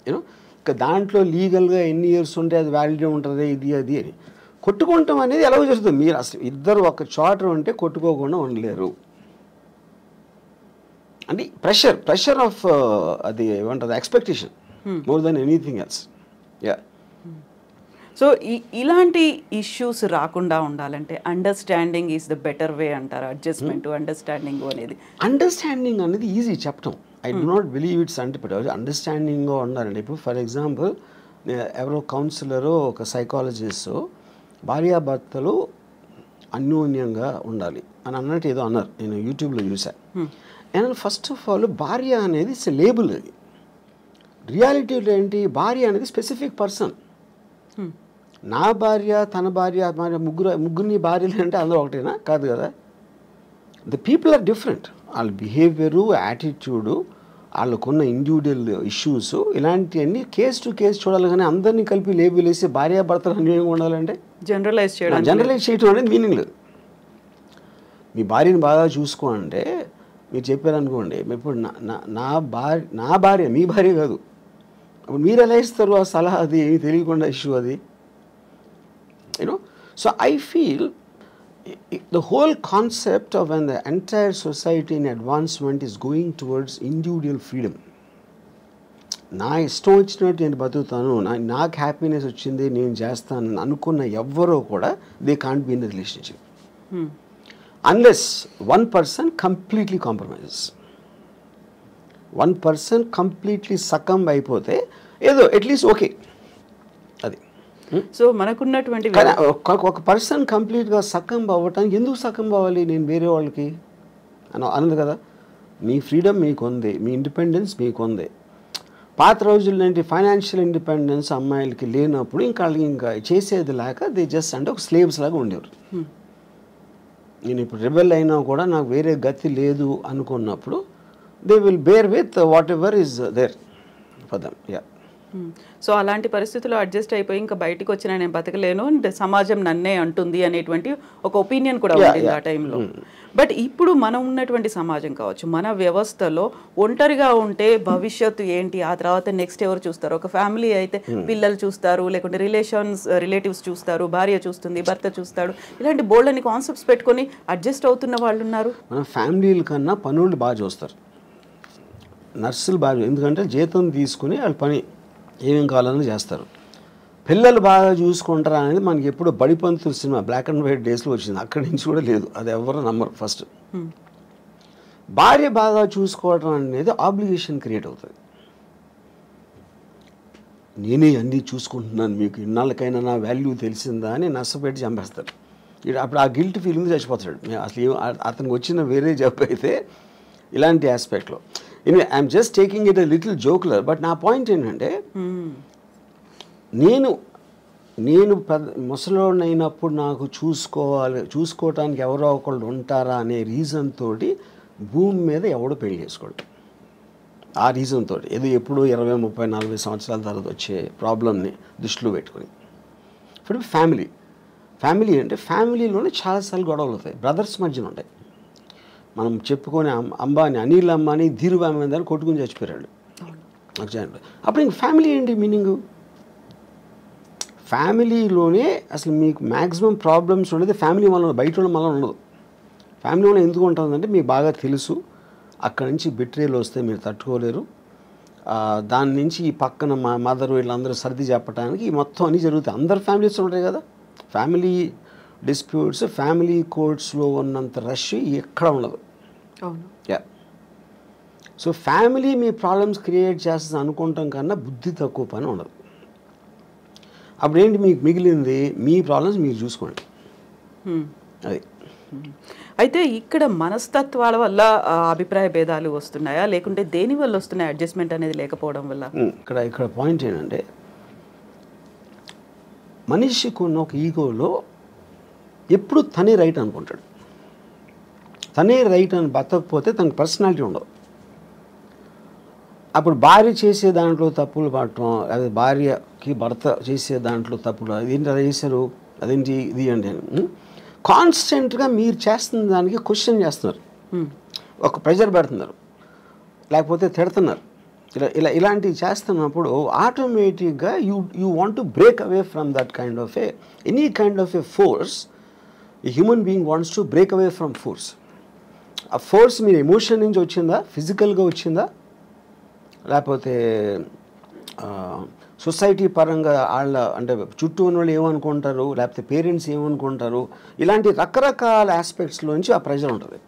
యూనో, ఇక దాంట్లో లీగల్గా ఎన్ని ఇయర్స్ ఉంటే అది వ్యాలిడ్ ఉంటుంది, ఇది అది అని కొట్టుకుంటాం అనేది ఎలా జరుగుతుంది? మీరు అసలు ఇద్దరు ఒక చోట ఉంటే కొట్టుకోకుండా ఉండలేరు. అంటే ప్రెషర్ ఆఫ్ అది ఏమంటుంది, expectation more than anything else. Yeah. So ఇలాంటి ఇష్యూస్ రాకుండా ఉండాలంటే understanding is the better way అంటారు. అడ్జస్ట్మెంట్, అండర్స్టాండింగ్ అనేది. అండర్స్టాండింగ్ అనేది ఈజీ చెప్పటం. I do not believe it's అండర్స్టాండింగ్గా ఉండాలండి. ఇప్పుడు ఫర్ ఎగ్జాంపుల్, ఎవరో కౌన్సిలరు, ఒక సైకాలజిస్ట్ భార్యాభర్తలు అన్యోన్యంగా ఉండాలి అని అన్నట్టు ఏదో అన్నారు, నేను యూట్యూబ్లో చూసాను. అండ్ ఫస్ట్ ఆఫ్ ఆల్, భార్య అనేది ఇట్స్ లేబుల్. అది రియాలిటీలో ఏంటి, భార్య అనేది స్పెసిఫిక్ పర్సన్. నా భార్య, తన భార్య, ముగ్గురిని భార్యలు అంటే అందరూ ఒకటేనా? కాదు కదా. The people are different. వాళ్ళ బిహేవియరు, యాటిట్యూడు, వాళ్ళకున్న ఇండివిజువల్ ఇష్యూస్, ఇలాంటివన్నీ కేస్ టు కేస్ చూడాలి. కానీ అందరినీ కలిపి లేబుల్ వేసి భార్యాభర్తలు అన్యోన్యంగా ఉండాలంటే జనరలైజ్ చేయడం అనేది మీనింగ్ లేదు. మీ భార్యని బాగా చూసుకో అంటే మీరు చెప్పారనుకోండి, ఇప్పుడు నా భార్య మీ భార్య కాదు, అప్పుడు మీరు ఎలా ఇస్తారు ఆ సలహా? అది ఏమి తెలియకుండా ఇష్యూ అది, you know. So I feel the whole concept of when the entire society in advancement is going towards individual freedom. నా ఇష్టం వచ్చినట్టు నేను బతుకుతాను, నాకు హ్యాపీనెస్ వచ్చింది నేను చేస్తాను అనుకున్న ఎవ్వరూ కూడా they can't be in the relationship unless one person completely compromises. One person completely succumb అయిపోతే ఏదో అట్లీస్ట్ ఓకే అది. సో మనకున్నటువంటి ఒక పర్సన్ కంప్లీట్గా సకంబ్ అవ్వటానికి ఎందుకు సకంబ్ అవ్వాలి నేను వేరే వాళ్ళకి అన్నది కదా. మీ ఫ్రీడమ్ మీకు ఉంది, మీ ఇండిపెండెన్స్ మీకు ఉంది. పాత రోజుల్లో ఏంటి ఫైనాన్షియల్ ఇండిపెండెన్స్ అమ్మాయిలకి లేనప్పుడు ఇంకా చేసేది లేక దే జస్ట్ అంటే ఒక స్లేవ్స్ లాగా ఉండేవారు. నేను ఇప్పుడు రెబెల్ అయినా కూడా నాకు వేరే గతి లేదు అనుకున్నప్పుడు they will bear with whatever is there for them. Yeah. So అలాంటి పరిస్థితుల్లో అడ్జస్ట్ అయిపోయి ఇంకా బయటకు వచ్చిన నేను బతకలేను అంటే సమాజం నన్నే అంటుంది అనేటువంటి ఒక ఒపీనియన్ కూడా ఉంటుంది ఆ టైంలో. బట్ ఇప్పుడు మనం ఉన్నటువంటి సమాజం కావచ్చు, మన వ్యవస్థలో ఒంటరిగా ఉంటే భవిష్యత్తు ఏంటి, ఆ తర్వాత నెక్స్ట్ ఎవరు చూస్తారు? ఒక ఫ్యామిలీ అయితే పిల్లలు చూస్తారు, లేకుంటే రిలేటివ్స్ చూస్తారు, భార్య చూస్తుంది, భర్త చూస్తాడు, ఇలాంటి బోల్డని కాన్సెప్ట్స్ పెట్టుకొని అడ్జస్ట్ అవుతున్న వాళ్ళు ఉన్నారు. మన ఫ్యామిలీల కన్నా పనులు బాగా చూస్తారు, నర్సులు బాగా, ఎందుకంటే జీతం తీసుకుని వాళ్ళు పని ఏమేం కావాలని చేస్తారు. పిల్లలు బాగా చూసుకుంటారా అనేది మనకి ఎప్పుడు Badipantulu cinema black and white డేస్లో వచ్చింది, అక్కడి నుంచి కూడా లేదు, అది ఎవరు నమ్మరు. ఫస్ట్ భార్య బాగా చూసుకోవడం అనేది ఆబ్లిగేషన్ క్రియేట్ అవుతుంది. నేనే అన్నీ చూసుకుంటున్నాను, మీకు ఇన్నాళ్ళకైనా నా వాల్యూ తెలిసిందా అని నష్టపెట్టి చంపేస్తాడు. అప్పుడు ఆ గిల్ట్ ఫీలింగ్ చచ్చిపోతాడు. అసలు అతనికి వచ్చిన వేరే జాబ్ అయితే ఇలాంటి ఆస్పెక్ట్లో. I'm just taking it a little jocular. But నా పాయింట్ ఏంటంటే నేను ముసలోడిని అయినప్పుడు నాకు చూసుకోవటానికి ఎవరో ఒకళ్ళు ఉంటారా అనే రీజన్ తోటి భూమి మీద ఎవడో పెళ్లి చేసుకోడు. ఆ రీజన్ తోటి ఏదో ఎప్పుడో 20, 30, 40 సంవత్సరాల తర్వాత వచ్చే ప్రాబ్లమ్ని దృష్టిలో పెట్టుకొని. ఇప్పుడు ఫ్యామిలీ అంటే ఫ్యామిలీలోనే చాలాసార్లు గొడవలు అవుతాయి, బ్రదర్స్ మధ్యన ఉంటాయి. మనం చెప్పుకొని అనిల్ అంబానీ ధీరుభాయ్ అంబానీ కొట్టుకుని చచ్చిపోయాడు. అప్పుడు ఇంక ఫ్యామిలీ ఏంటి మీనింగు? ఫ్యామిలీలోనే అసలు మీకు మ్యాక్సిమం ప్రాబ్లమ్స్ ఉండేది ఫ్యామిలీ వల్ల, బయట ఉన్న వల్ల ఉండదు. ఫ్యామిలీ వల్ల ఎందుకు ఉంటుందంటే మీకు బాగా తెలుసు అక్కడి నుంచి బిట్రేలు వస్తే మీరు తట్టుకోలేరు, దాని నుంచి ఈ పక్కన మా మదర్ వీళ్ళందరూ సర్ది చెప్పడానికి మొత్తం అన్నీ జరుగుతాయి. అందరు ఫ్యామిలీస్ ఉంటాయి కదా. ఫ్యామిలీ డిస్ప్యూట్స్ ఫ్యామిలీ కోర్ట్స్లో ఉన్నంత రష్ ఎక్కడ ఉండదు. యా. సో ఫ్యామిలీ మీ ప్రాబ్లమ్స్ క్రియేట్ చేస్తుంది అనుకుంటాం కన్నా బుద్ధి తక్కువ పని ఉండదు. అప్పుడు ఏంటి మీకు మిగిలింది? మీ ప్రాబ్లమ్స్ మీరు చూసుకోండి. అది. అయితే ఇక్కడ మనస్తత్వాల వల్ల అభిప్రాయ భేదాలు వస్తున్నాయా, లేకుంటే దేని వల్ల వస్తున్నాయి అడ్జస్ట్మెంట్ అనేది లేకపోవడం వల్ల? ఇక్కడ పాయింట్ ఏంటంటే మనిషికి ఉన్న ఒక ఈగోలో ఎప్పుడు తనే రైట్ అనుకుంటాడు. తనే రైట్ అని బతకపోతే తనకు పర్సనాలిటీ ఉండదు. అప్పుడు భార్య చేసే దాంట్లో తప్పులు పడటం, అదే భార్యకి భర్త చేసే దాంట్లో తప్పులు, అదేంటి అలా చేశారు, అదేంటి ఇది అంటే కాన్స్టెంట్గా మీరు చేస్తున్న దానికి క్వశ్చన్ చేస్తున్నారు, ఒక ప్రెజర్ పెడుతున్నారు, లేకపోతే తిడుతున్నారు. ఇలాంటివి చేస్తున్నప్పుడు ఆటోమేటిక్గా you want to break away from that kind of any kind of A force. A human being wants to break away from force. ఆ ఫోర్స్ మీరు ఎమోషన్ నుంచి వచ్చిందా, ఫిజికల్గా వచ్చిందా, లేకపోతే సొసైటీ పరంగా వాళ్ళ అంటే చుట్టూ ఉన్న వాళ్ళు ఏమనుకుంటారు, లేకపోతే పేరెంట్స్ ఏమనుకుంటారు, ఇలాంటి రకరకాల ఆస్పెక్ట్స్లోంచి ఆ ప్రెజర్ ఉంటుంది.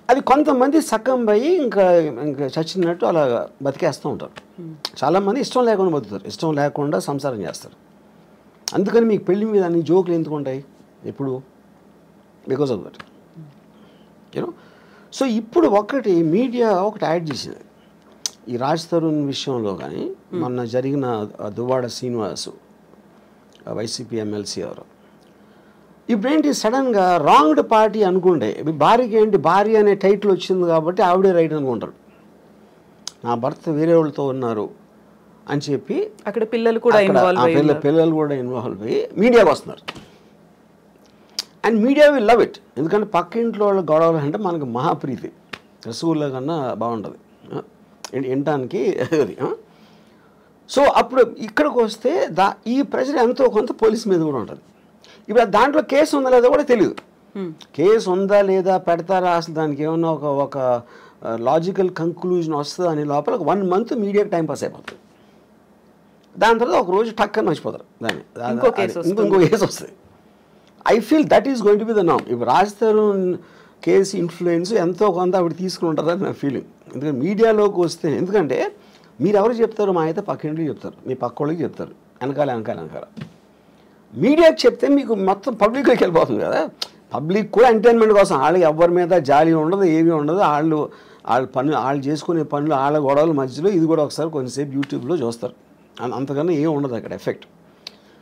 అది కొంతమంది సకంబ్ అయ్యి ఇంకా చచ్చినట్టు అలా బతికేస్తూ ఉంటారు. చాలామంది ఇష్టం లేకుండా బతుకుతారు, ఇష్టం లేకుండా సంసారం చేస్తారు. అందుకని మీకు పెళ్లి మీద అన్ని జోకులు ఎందుకు ఉంటాయి ఎప్పుడు? Because of that, you know. So ఇప్పుడు మీడియా ఒకటి యాడ్ చేసింది ఈ రాజ్ తరుణ్ విషయంలో. కానీ మొన్న జరిగిన దువ్వాడ శ్రీనివాసు వైసీపీ ఎమ్మెల్సీ ఎవరు, ఇప్పుడేంటి సడన్గా రాంగ్డ్ పార్టీ అనుకుంటే భార్యకి ఏంటి, భార్య అనే టైటిల్ వచ్చింది కాబట్టి ఆవిడే రైట్ అనుకుంటారు. నా భర్త వేరే వాళ్ళతో ఉన్నారు, అని చెప్పి అక్కడ పిల్లలు కూడా పిల్లలు కూడా ఇన్వాల్వ్ అయ్యి మీడియాకి వస్తున్నారు. And media will love it. ఎందుకంటే పక్క ఇంట్లో వాళ్ళ గొడవలు అంటే మనకు మహాప్రీతి, రసగుల్లా కన్నా బాగుంటుంది వినటానికి అది. సో అప్పుడు ఇక్కడికి వస్తే ఈ ప్రెషర్ ఎంతో కొంత పోలీస్ మీద కూడా ఉంటుంది. ఇప్పుడు దాంట్లో కేసు ఉందా లేదా కూడా తెలియదు. కేసు ఉందా లేదా పెడతారా అసలు దానికి ఏమన్నా ఒక లాజికల్ కంక్లూజన్ వస్తుందా అని లోపల 1 month మీడియాకి టైం పాస్ అయిపోతుంది. దాని తర్వాత ఒక రోజు టక్కని మర్చిపోతారు దాన్ని, ఇంకో కేసు వస్తుంది. I feel that is going to be the నామ్. ఇప్పుడు రాజతరుణ్ కేసు ఇన్ఫ్లుయెన్స్ ఎంతో కొంత ఆవిడ తీసుకుని ఉంటారని నా ఫీలింగ్. ఎందుకంటే మీడియాలోకి వస్తే, ఎందుకంటే మీరు ఎవరు చెప్తారు, మా అయితే పక్కింటికి చెప్తారు, మీ పక్క వాళ్ళకి చెప్తారు, వెనకాల మీడియాకి చెప్తే మీకు మొత్తం పబ్లిక్లోకి వెళ్ళిపోతుంది కదా. పబ్లిక్ కూడా ఎంటర్టైన్మెంట్ కోసం, వాళ్ళకి ఎవరి మీద జాలి ఉండదు, ఏమీ ఉండదు. వాళ్ళు చేసుకునే పనులు, వాళ్ళ గొడవల మధ్యలో ఇది కూడా ఒకసారి కొంచెంసేపు యూట్యూబ్లో చూస్తారు, అంతకన్నా ఏం ఉండదు అక్కడ ఎఫెక్ట్.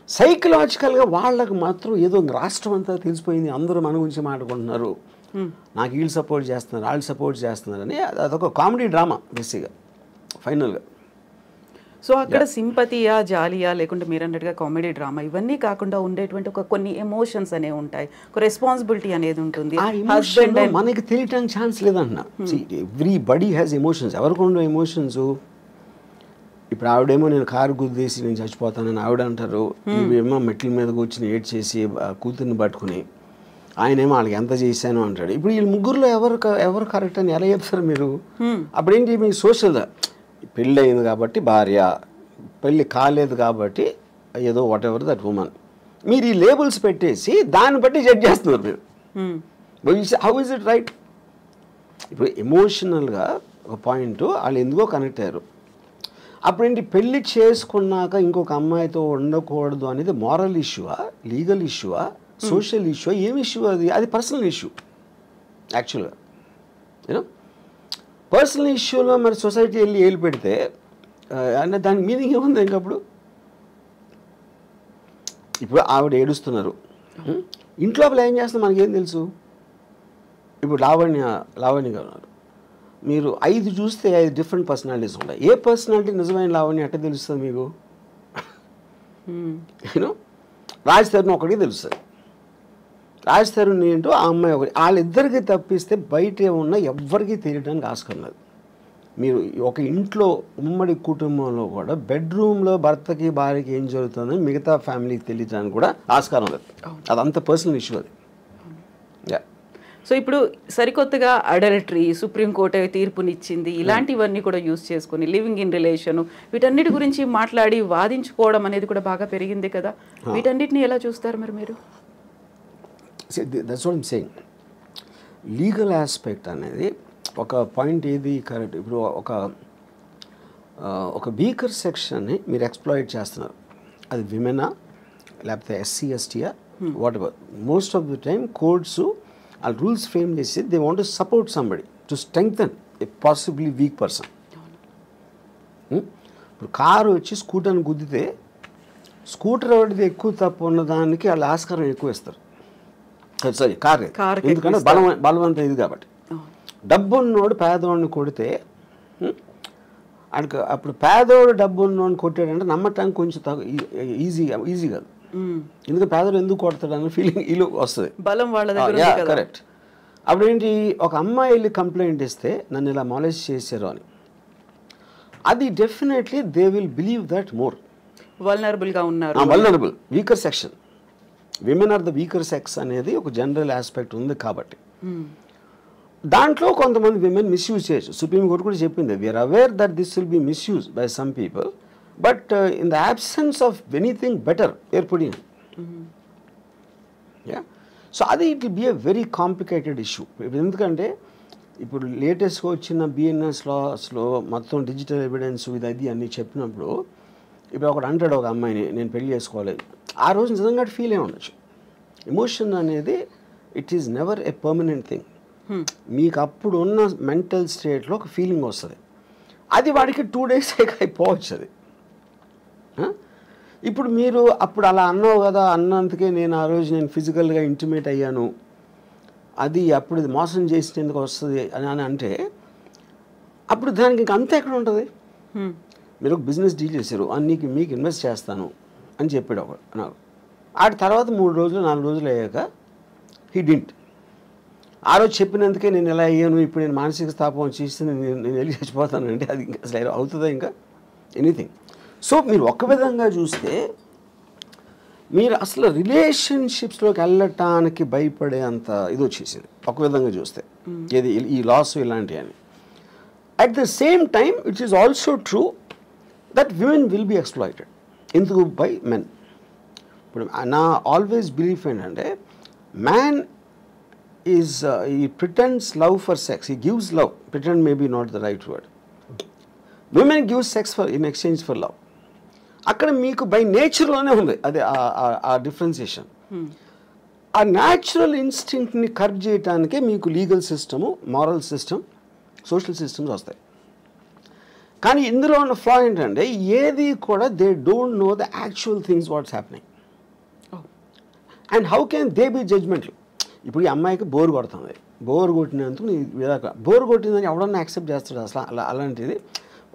సైకలాజికల్గా వాళ్ళకి మాత్రం ఏదో రాష్ట్రం అంతా తెలిసిపోయింది, అందరూ మన గురించి మాట్లాడుకుంటున్నారు, నాకు వీళ్ళు సపోర్ట్ చేస్తున్నారు, వాళ్ళు సపోర్ట్ చేస్తున్నారని. అదొక కామెడీ డ్రామా బేసిక్గా ఫైనల్గా. సో అక్కడ సింపతియా, జాలియా, లేకుంటే మీరు అన్నట్టుగా కామెడీ డ్రామా, ఇవన్నీ కాకుండా ఉండేటువంటి కొన్ని ఎమోషన్స్ అనేవి ఉంటాయి, ఒక రెస్పాన్సిబిలిటీ అనేది ఉంటుంది. హస్బెండ్ మనకి తెలియటానికి ఛాన్స్ లేదంటున్నా. Everybody has emotions. ఎవరికి ఉండవు ఎమోషన్స్? ఇప్పుడు ఆవిడేమో నేను కారు గుద్దేసి నేను చచ్చిపోతానని ఆవిడ అంటారు, ఇవేమో మెట్ల మీద కూర్చుని ఏడ్ చేసి కూతుర్ని పట్టుకుని ఆయనేమో వాళ్ళకి ఎంత చేశాను అంటాడు. ఇప్పుడు వీళ్ళు ముగ్గురులో ఎవరు కరెక్ట్ అని ఎలా చెప్తారు మీరు? అప్పుడేంటి మీ సోషల్, పెళ్ళి అయింది కాబట్టి భార్య, పెళ్ళి కాలేదు కాబట్టి ఏదో వాట్ ఎవర్ దట్ ఉమెన్, మీరు ఈ లేబుల్స్ పెట్టేసి దాన్ని బట్టి జడ్జ్ చేస్తున్నారు మీరు. How is it right? ఇప్పుడు ఎమోషనల్గా ఒక పాయింట్ వాళ్ళు ఎందుకో కనెక్ట్ అయ్యారు. అప్పుడేంటి పెళ్ళి చేసుకున్నాక ఇంకొక అమ్మాయితో ఉండకూడదు అనేది మారల్ ఇష్యూవా, లీగల్ ఇష్యూవా, సోషల్ ఇష్యూ, ఏం ఇష్యూ అది? అది పర్సనల్ ఇష్యూ యాక్చువల్గా. యూనో పర్సనల్ ఇష్యూలో మరి సొసైటీ వెళ్ళి ఏలు పెడితే అంటే దానికి మీనింగ్ ఏముంది ఇంకప్పుడు? ఇప్పుడు ఆవిడ ఏడుస్తున్నారు, ఇంట్లో ఏం చేస్తున్నారు మనకేం తెలుసు? ఇప్పుడు లావణ్య గారు ఉన్నారు, మీరు 5 చూస్తే 5 డిఫరెంట్ పర్సనాలిటీస్ ఉంటాయి. ఏ పర్సనాలిటీ నిజమైన లావణ్య ఎట్ట తెలుస్తుంది మీకు? యూనో రాజతరుణ్ ఒకటికి తెలుస్తుంది, రాజతరుణ్ ఏంటో ఆ అమ్మాయి ఒకటి. వాళ్ళిద్దరికి తప్పిస్తే బయట ఏమన్నా ఎవ్వరికీ తెలియడానికి ఆస్కారం లేదు. మీరు ఒక ఇంట్లో ఉమ్మడి కుటుంబంలో కూడా బెడ్రూమ్లో భర్తకి భార్యకి ఏం జరుగుతుందని మిగతా ఫ్యామిలీకి తెలియడానికి కూడా ఆస్కారం లేదు. అదంత పర్సనల్ ఇష్యూ అది. సో ఇప్పుడు సరికొత్తగా అడల్టరీ సుప్రీంకోర్టు తీర్పునిచ్చింది, ఇలాంటివన్నీ కూడా యూజ్ చేసుకొని లివింగ్ ఇన్ రిలేషన్, వీటన్నిటి గురించి మాట్లాడి వాదించుకోవడం అనేది కూడా బాగా పెరిగింది కదా. వీటన్నిటిని ఎలా చూస్తారు మరి మీరు? That's what I'm saying. Legal aspect అనేది ఒక పాయింట్ ఏది కరెక్ట్. ఇప్పుడు ఒక వీకర్ సెక్షన్ని మీరు ఎక్స్ప్లాయిట్ చేస్తున్నారు, అది విమెనా లేకపోతే ఎస్సీ ఎస్టీయా whatever. Most of the time courts ఆ రూల్స్ ఫ్రేమ్ చేసి they want to support somebody to strengthen a possibly weak person. ఇప్పుడు కారు వచ్చి స్కూటర్ని గుద్దితే స్కూటర్ ఎవరిది ఎక్కువ తప్పు ఉన్నదానికి వాళ్ళు ఆస్కారం ఎక్కువ ఇస్తారు. సారీ కారు, ఎందుకంటే బలవంతం ఇది కాబట్టి. డబ్బు ఉన్నోడు పేదవాడిని కొడితే ఆయనకు అప్పుడు పేదవాడు డబ్బు ఉన్నోడిని కొట్టాడంటే నమ్మటానికి కొంచెం ఈజీ కాదు. ఎందుకంటే పేదవాడు ఎందుకు కొడతాడు అన్న ఫీలింగ్ ఇల్లు వస్తుంది, బలం వాళ్ళ దగ్గర. కరెక్ట్. అప్పుడేంటి, ఒక అమ్మాయి వెళ్ళి కంప్లైంట్ ఇస్తే నన్ను ఇలా మాలేజ్ చేశారు అని, అది definitely they will believe that more. వల్నరబుల్గా ఉన్నారు, vulnerable weaker section, women are the weaker sex అనేది ఒక జనరల్ ఆస్పెక్ట్ ఉంది కాబట్టి దాంట్లో కొంతమంది విమెన్ మిస్యూజ్ చేయొచ్చు. సుప్రీంకోర్టు కూడా చెప్పింది, we are aware that this will be misuse by some people, but in the absence of anything better ఏర్పడింది. సో అది it will be a very complicated issue. ఎందుకంటే ఇప్పుడు లేటెస్ట్గా వచ్చిన బిఎన్ఎస్ లాస్లో మొత్తం డిజిటల్ ఎవిడెన్స్ ఇది అది అన్నీ చెప్పినప్పుడు, ఇప్పుడు ఒకడు అంటాడు ఒక అమ్మాయిని నేను పెళ్లి చేసుకోవాలి, ఆ రోజు నిజంగా ఫీల్ అయి ఉండొచ్చు. ఎమోషన్ అనేది it is never a permanent thing. మీకు అప్పుడు ఉన్న మెంటల్ స్టేట్లో ఒక ఫీలింగ్ వస్తుంది, అది వాడికి 2 days అయిపోవచ్చు అది. ఇప్పుడు మీరు అప్పుడు అలా అన్నావు కదా, అన్నందుకే నేను ఆ రోజు నేను ఫిజికల్గా ఇంటిమేట్ అయ్యాను, అది అప్పుడు ఇది మోసం చేసినందుకు వస్తుంది అని అంటే అప్పుడు దానికి ఇంక అంత ఎక్కడ ఉంటుంది? మీరు ఒక బిజినెస్ డీల్ చేశారు, మీకు ఇన్వెస్ట్ చేస్తాను అని చెప్పాడు ఒకడు నాకు. ఆ తర్వాత 3 రోజులు 4 రోజులు అయ్యాక హీ డింట్. ఆ రోజు చెప్పినందుకే నేను ఎలా అయ్యాను, ఇప్పుడు నేను మానసిక స్థాపం వచ్చేసి నేను వెళ్ళి చచ్చిపోతానంటే అది ఇంకా అసలు అవుతుందా ఇంకా ఎనీథింగ్. సో మీరు ఒక విధంగా చూస్తే మీరు అసలు రిలేషన్షిప్స్లోకి వెళ్ళటానికి భయపడే అంత ఇది వచ్చేసింది ఒక విధంగా చూస్తే, ఏది ఈ లాస్ ఇలాంటివి అని. At the same time it is also true that women will be exploited. ఎందుకు? By men. ఇప్పుడు నా ఆల్వేస్ బిలీఫ్ ఏంటంటే man is he pretends love for sex, he gives love, pretend may be not the right word. Women gives sex for in exchange for love. అక్కడ మీకు by నేచర్లోనే ఉంది అదే ఆ differentiation. ఆ natural ఇన్స్టింక్ట్ని curb చేయడానికే మీకు legal system, moral system, social systems వస్తాయి. కానీ ఇందులో ఉన్న ఫ్లా ఏంటంటే ఏది కూడా they don't know the actual things what's happening and how can they be judgmental. ఇప్పుడు ఈ అమ్మాయికి బోర్ కొడుతుంది, బోర్ కొట్టినందుకు బోర్ కొట్టిందని ఎవడన్నా యాక్సెప్ట్ చేస్తాడు అసలు? అలాంటిది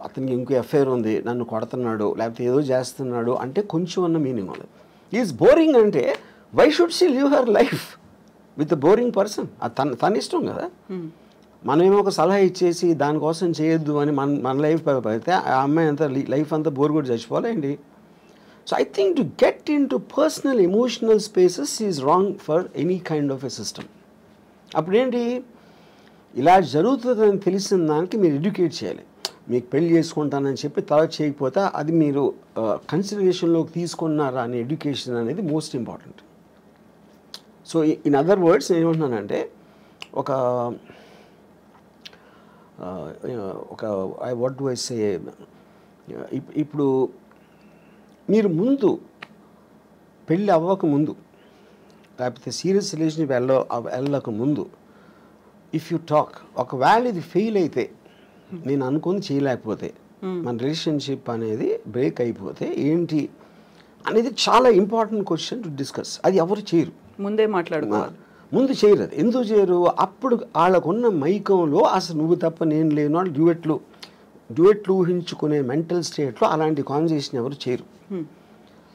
అతనికి ఇంకో ఎఫ్ఐఆర్ ఉంది, నన్ను కొడుతున్నాడు లేకపోతే ఏదో చేస్తున్నాడు అంటే కొంచెం అన్న మీనింగ్ ఉంది. ఈజ్ బోరింగ్ అంటే why should she live her life with the boring person? తన ఇష్టం కదా. మనమేమో ఒక సలహా ఇచ్చేసి దానికోసం చేయొద్దు అని మన లైఫ్ అయితే ఆ అమ్మాయి అంతా లైఫ్ అంతా బోర్ కొట్టి చచ్చిపోవాలండి. So I think to get into personal emotional spaces is wrong for any kind of a system. అప్పుడేంటి, ఇలా జరుగుతుందని తెలిసిన దానికి మీరు ఎడ్యుకేట్ చేయాలి. మీకు పెళ్లి చేసుకుంటానని చెప్పి తర్వాత చేయకపోతే అది మీరు కన్సిడరేషన్లోకి తీసుకున్నారా అనే ఎడ్యుకేషన్ అనేది most important. So in other words నేను ఏమంటున్నానంటే ఒక వాట్ డు ఐ సే, ఇప్పుడు మీరు ముందు పెళ్ళి అవ్వక ముందు లేకపోతే సీరియస్ రిలేషన్షిప్ వెళ్ళక ముందు ఇఫ్ యూ టాక్, ఒకవేళ ఇది ఫెయిల్ అయితే, నేను అనుకుని చేయలేకపోతే, మన రిలేషన్షిప్ అనేది బ్రేక్ అయిపోతే ఏంటి అనేది చాలా ఇంపార్టెంట్ క్వశ్చన్ టు డిస్కస్. అది ఎవరు చేయరు, ముందే మాట్లాడుకోవాలి. ముందు చేయరు. అది ఎందుకు చేయరు? అప్పుడు వాళ్ళకున్న మైకంలో అసలు నువ్వు తప్ప నేను లేను అని డ్యూయెట్లు ఊహించుకునే మెంటల్ స్టేట్లో అలాంటి కాన్వర్సేషన్ ఎవరు చేయరు.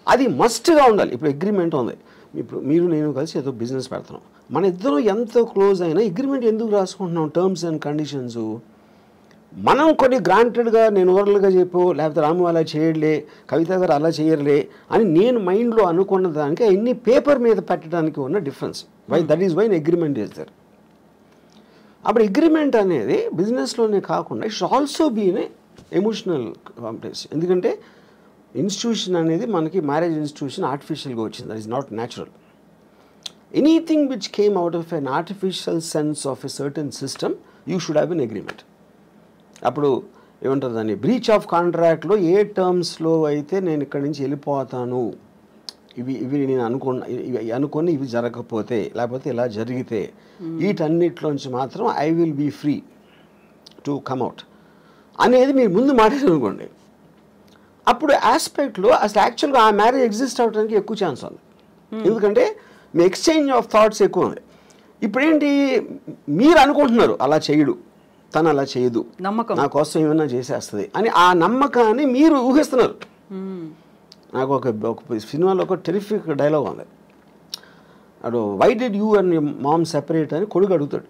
అది మస్ట్గా ఉండాలి. ఇప్పుడు అగ్రిమెంట్ ఉంది, ఇప్పుడు మీరు నేను కలిసి ఏదో బిజినెస్ పెడుతున్నాం, మన ఇద్దరు ఎంతో క్లోజ్ అయినా అగ్రిమెంట్ ఎందుకు రాసుకుంటున్నాం? టర్మ్స్ అండ్ కండిషన్స్ మనం కొన్ని గ్రాంటెడ్గా నేను ఓరల్గా చెప్పు, లేకపోతే రాము అలా చేయలే, కవిత గారు అలా చేయర్లే అని నేను మైండ్లో అనుకున్న దానికి అన్ని పేపర్ మీద పెట్టడానికి ఉన్న difference. That is why agreement is there. అప్పుడు అగ్రిమెంట్ అనేది బిజినెస్లోనే కాకుండా it's also be in emotional complex. ఎందుకంటే ఇన్స్టిట్యూషన్ అనేది మనకి మ్యారేజ్ ఇన్స్టిట్యూషన్ ఆర్టిఫిషియల్గా వచ్చింది, that is not natural. Anything which came out of an artificial sense of a certain system you should have an agreement. అప్పుడు ఏమంటారు దాన్ని, బ్రీచ్ ఆఫ్ కాంట్రాక్ట్లో ఏ టర్మ్స్లో అయితే నేను ఇక్కడి నుంచి వెళ్ళిపోతాను, ఇవి నేను అనుకుని ఇవి జరగకపోతే లేకపోతే ఇలా జరిగితే వీటన్నిటిలోంచి మాత్రం I will be free to come out అనేది మీరు ముందు మాట్లాడారనుకోండి, అప్పుడు ఆస్పెక్ట్లో అసలు యాక్చువల్గా ఆ మ్యారేజ్ ఎగ్జిస్ట్ అవ్వడానికి ఎక్కువ ఛాన్స్ ఉంది. ఎందుకంటే మీ ఎక్స్చేంజ్ ఆఫ్ థాట్స్ ఎక్కువ ఉంది. ఇప్పుడేంటి, మీరు అనుకుంటున్నారు అలా చేయడు, తను అలా చేయదు, నా కోసం ఏమైనా చేసేస్తుంది అని ఆ నమ్మకాన్ని మీరు ఊహిస్తున్నారు. నాకు ఒక సినిమాలో ఒక టెరిఫిక్ డైలాగ్ ఉంది, dad why did you and mom separate అని కొడుకు అడుగుతాడు.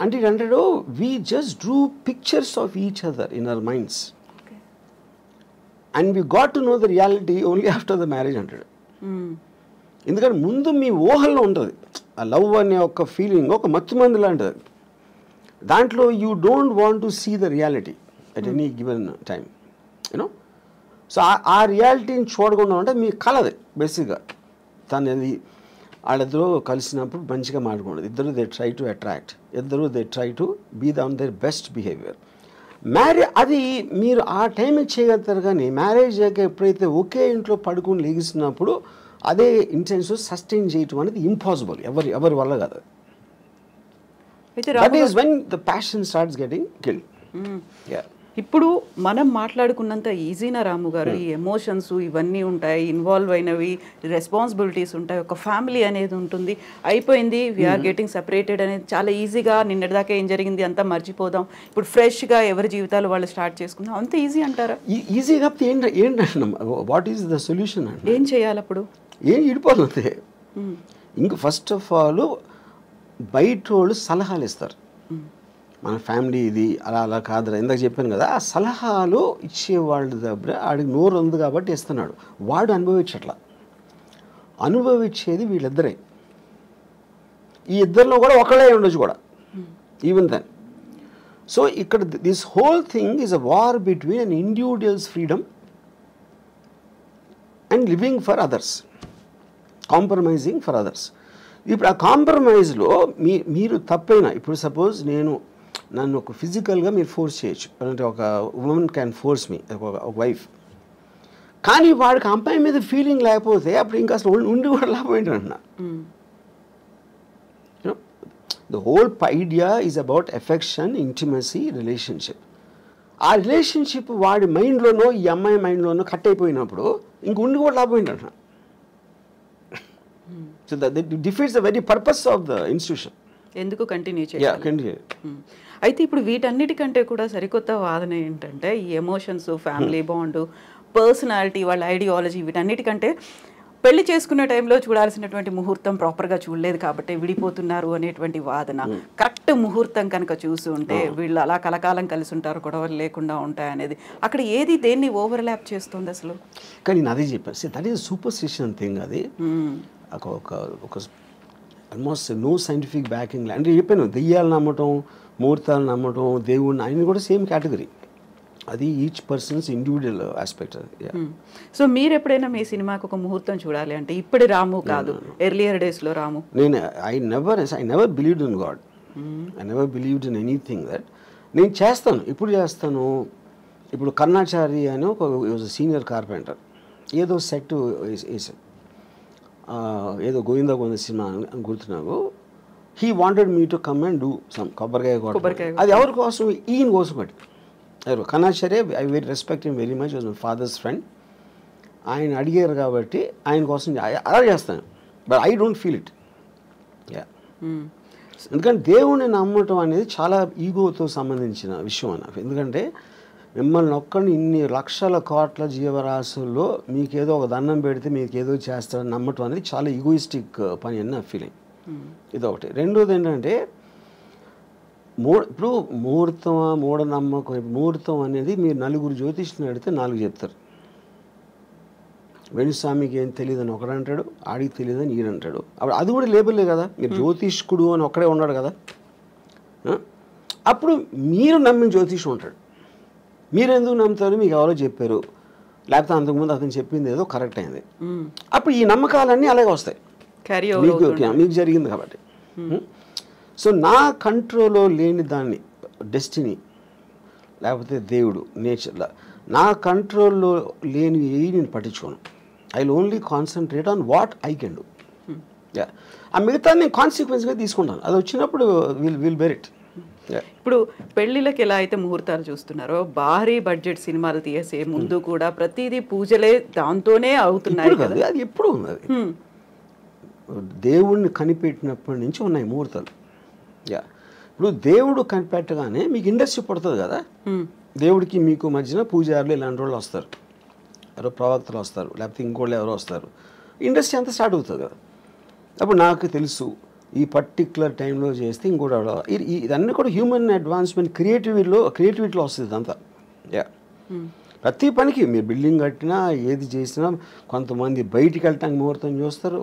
అంటే అంటాడు, we just drew pictures of each other in our minds and we got to know the reality only after the marriage అంటాడు. ఎందుకంటే ముందు మీ ఊహల్లో ఉంటుంది ఆ లవ్ అనే ఒక ఫీలింగ్, ఒక మత్తుమంది లాంటిది. దాంట్లో you don't want to see the reality at any given time, you know. So ఆ రియాలిటీని చూడకుండా ఉంటే మీ కలది బేసిక్గా. తను అది వాళ్ళిద్దరూ కలిసినప్పుడు మంచిగా మాట్లాడుకోండి, ఇద్దరు దే ట్రై టు అట్రాక్ట్, ఇద్దరు they try to be on their best behaviour. అది మీరు ఆ టైంకి చేయగలుగుతారు. కానీ మ్యారేజ్ అయ్యాక ఎప్పుడైతే ఒకే ఇంట్లో పడుకుని లెగిసినప్పుడు అదే ఇంటెన్షన్ సస్టైన్ చేయటం అనేది ఇంపాసిబుల్, ఎవరి వల్ల కాదు. That is when the passion starts getting killed. ఇప్పుడు మనం మాట్లాడుకున్నంత ఈజీనా రాము గారు? ఈ ఎమోషన్స్ ఇవన్నీ ఉంటాయి, ఇన్వాల్వ్ అయినవి, రెస్పాన్సిబిలిటీస్ ఉంటాయి, ఒక ఫ్యామిలీ అనేది ఉంటుంది, అయిపోయింది వీఆర్ గెటింగ్ సెపరేటెడ్ అనేది చాలా ఈజీగా, నిన్నటిదాకా ఏం జరిగింది అంతా మర్చిపోదాం, ఇప్పుడు ఫ్రెష్గా ఎవరి జీవితాలు వాళ్ళు స్టార్ట్ చేసుకుందాం, అంత ఈజీ అంటారా? ఈజీ కాకపోతే ఏంటంటే వాట్ ఈస్ ద సొల్యూషన్ అండి? ఏం చేయాలి అప్పుడు? ఏం ఇడిపోతుంది. ఇంక ఫస్ట్ ఆఫ్ ఆల్ బయట వాళ్ళు సలహాలు ఇస్తారు, మన ఫ్యామిలీ ఇది అలా అలా కాదురా, ఇందాక చెప్పాను కదా, ఆ సలహాలు ఇచ్చేవాళ్ళ దగ్గర ఆడికి నోరు ఉంది కాబట్టి ఇస్తున్నాడు, వాడు అనుభవించట్లా. అనుభవించేది వీళ్ళిద్దరే. ఈ ఇద్దరిలో కూడా ఒకళ్ళే ఉండొచ్చు కూడా, ఈవెన్ దెన్. సో ఇక్కడ this whole thing is a war between an individuals freedom and living for others, compromising for others. ఇప్పుడు ఆ కాంప్రమైజ్లో మీరు తప్పైనా, ఇప్పుడు సపోజ్ నన్ను ఒక ఫిజికల్గా మీరు ఫోర్స్ చేయొచ్చు, అంటే ఒక ఉమెన్ క్యాన్ ఫోర్స్ మీ, ఒక వైఫ్, కానీ వాడికి అమ్మాయి మీద ఫీలింగ్ లేకపోతే అప్పుడు ఇంకా అసలు ఉండి కూడా లాభం ఏంటంటున్నా. The whole idea is about affection, intimacy, relationship. ఆ రిలేషన్షిప్ వాడి మైండ్లోనో ఈ అమ్మాయి మైండ్లోనో కట్ అయిపోయినప్పుడు ఇంక ఉండి కూడా లాభం ఏంటంటున్నా. So that defeats the very purpose of the institution. ఎందుకు కంటిన్యూ చేయాలి? అయితే ఇప్పుడు వీటన్నిటికంటే కూడా సరికొత్త వాదన ఏంటంటే, ఈ ఎమోషన్స్, ఫ్యామిలీ బాండ్, పర్సనాలిటీ, వాళ్ళ ఐడియాలజీ, వీటన్నిటికంటే పెళ్లి చేసుకునే టైంలో చూడాల్సినటువంటి ముహూర్తం ప్రాపర్గా చూడలేదు కాబట్టి విడిపోతున్నారు అనేటువంటి వాదన. కరెక్ట్ ముహూర్తం కనుక చూసి ఉంటే వీళ్ళు అలా కలకాలం కలిసి ఉంటారు, గొడవలు లేకుండా ఉంటాయి అనేది, అక్కడ ఏది దేన్ని ఓవర్లాప్ చేస్తుంది అసలు? కానీ నేను అదే చెప్పాను, దట్ ఈస్ సూపర్స్టిషన్ థింగ్. అది ఒక ఆల్మోస్ట్ నో సైంటిఫిక్ బ్యాకింగ్. అంటే చెప్పాను, దెయ్యాలు నమ్మటం, ముహూర్తాలు నమ్మటం, దేవుడిని, ఆయన కూడా సేమ్ కేటగిరీ. అది ఈచ్ పర్సన్స్ ఇండివిజువల్ ఆస్పెక్ట్. అది. సో మీరు ఎప్పుడైనా మీ సినిమాకి ఒక ముహూర్తం చూడాలి అంటే ఇప్పుడు రాము కాదు, ఎర్లియర్ డేస్లో రాము? నేను I never believed in God, I never believed in anything that. నేను చేస్తాను, ఇప్పుడు చేస్తాను. ఇప్పుడు కర్ణాచారి అని ఒక సీనియర్ కార్పెంటర్ ఏదో సెట్ వేసాను, ఏదో గోవిందా గోవింద సినిమా అని గుర్తున్నావు. He wanted me to come and do some కొబ్బరికాయ కొట్టడం. అది ఎవరి కోసం? ఈయన కోసం. బట్టి Karnacharya, I very respect him very much, was my father's friend. ఆయన అడిగారు కాబట్టి ఆయన కోసం అలా చేస్తాను, but I don't feel it. ఎందుకంటే దేవుణ్ణి నమ్మటం అనేది చాలా ఈగోతో సంబంధించిన విషయం అన్న. ఎందుకంటే మిమ్మల్ని ఒక్కడిని ఇన్ని లక్షల కోట్ల జీవరాశుల్లో మీకేదో ఒక దండం పెడితే మీకేదో చేస్తారని నమ్మటం అనేది చాలా ఈగోయిస్టిక్ పని అని నా ఫీలింగ్. ఇదొకటి. రెండోది ఏంటంటే ఇప్పుడు ముహూర్తమా మూఢనమ్మకం. ముహూర్తం అనేది మీరు నలుగురు జ్యోతిష్ని అడిగితే 4 చెప్తారు. వేణుస్వామికి ఏం తెలియదని ఒకడంటాడు, ఆడికి తెలియదని ఈడంటాడు. అప్పుడు అది కూడా లేబుల్లే కదా, మీరు జ్యోతిష్కుడు అని ఒక్కడే ఉన్నాడు కదా. అప్పుడు మీరు నమ్మిన జ్యోతిషం ఉంటాడు. మీరు ఎందుకు నమ్ముతారు? మీకు ఎవరో చెప్పారు, లేకపోతే అంతకుముందు అతను చెప్పింది ఏదో కరెక్ట్ అయింది. అప్పుడు ఈ నమ్మకాలన్నీ అలాగే వస్తాయి, మీకు జరిగింది కాబట్టి. సో నా కంట్రోల్లో లేని దాన్ని, డెస్టినీ లేకపోతే దేవుడు, నేచర్, నా కంట్రోల్లో లేని ఏవి నేను పట్టించుకోను. I will only concentrate on what I can do. ఆ మిగతా నేను కాన్సిక్వెన్స్గా తీసుకుంటాను. అది వచ్చినప్పుడు విల్ బెర్ ఇట్. ఇప్పుడు పెళ్లిళ్ళకి ఎలా అయితే ముహూర్తాలు చూస్తున్నారో, భారీ బడ్జెట్ సినిమాలు తీసే ముందు కూడా ప్రతిదీ పూజలే దాంతోనే అవుతున్నాయి కదా. అది ఎప్పుడు ఉన్నది, దేవుణ్ణి కనిపెట్టినప్పటి నుంచి ఉన్నాయి ముహూర్తాలు. ఇప్పుడు దేవుడు కనిపెట్టగానే మీకు ఇండస్ట్రీ పడుతుంది కదా. దేవుడికి మీకు మధ్యన పూజారులు ఇలాంటి వాళ్ళు వస్తారు, ఎవరో ప్రవక్తలు వస్తారు, లేకపోతే ఇంకోళ్ళు ఎవరో వస్తారు, ఇండస్ట్రీ అంతా స్టార్ట్ అవుతుంది కదా. అప్పుడు నాకు తెలుసు ఈ పర్టిక్యులర్ టైంలో చేస్తే ఇంకోటి ఇదన్నీ కూడా హ్యూమన్ అడ్వాన్స్మెంట్, క్రియేటివిటీలో వస్తుంది ఇదంతా. ప్రతి పనికి మీరు బిల్డింగ్ కట్టినా ఏది చేసినా కొంతమంది బయటికి వెళ్ళటానికి ముహూర్తం చూస్తారు,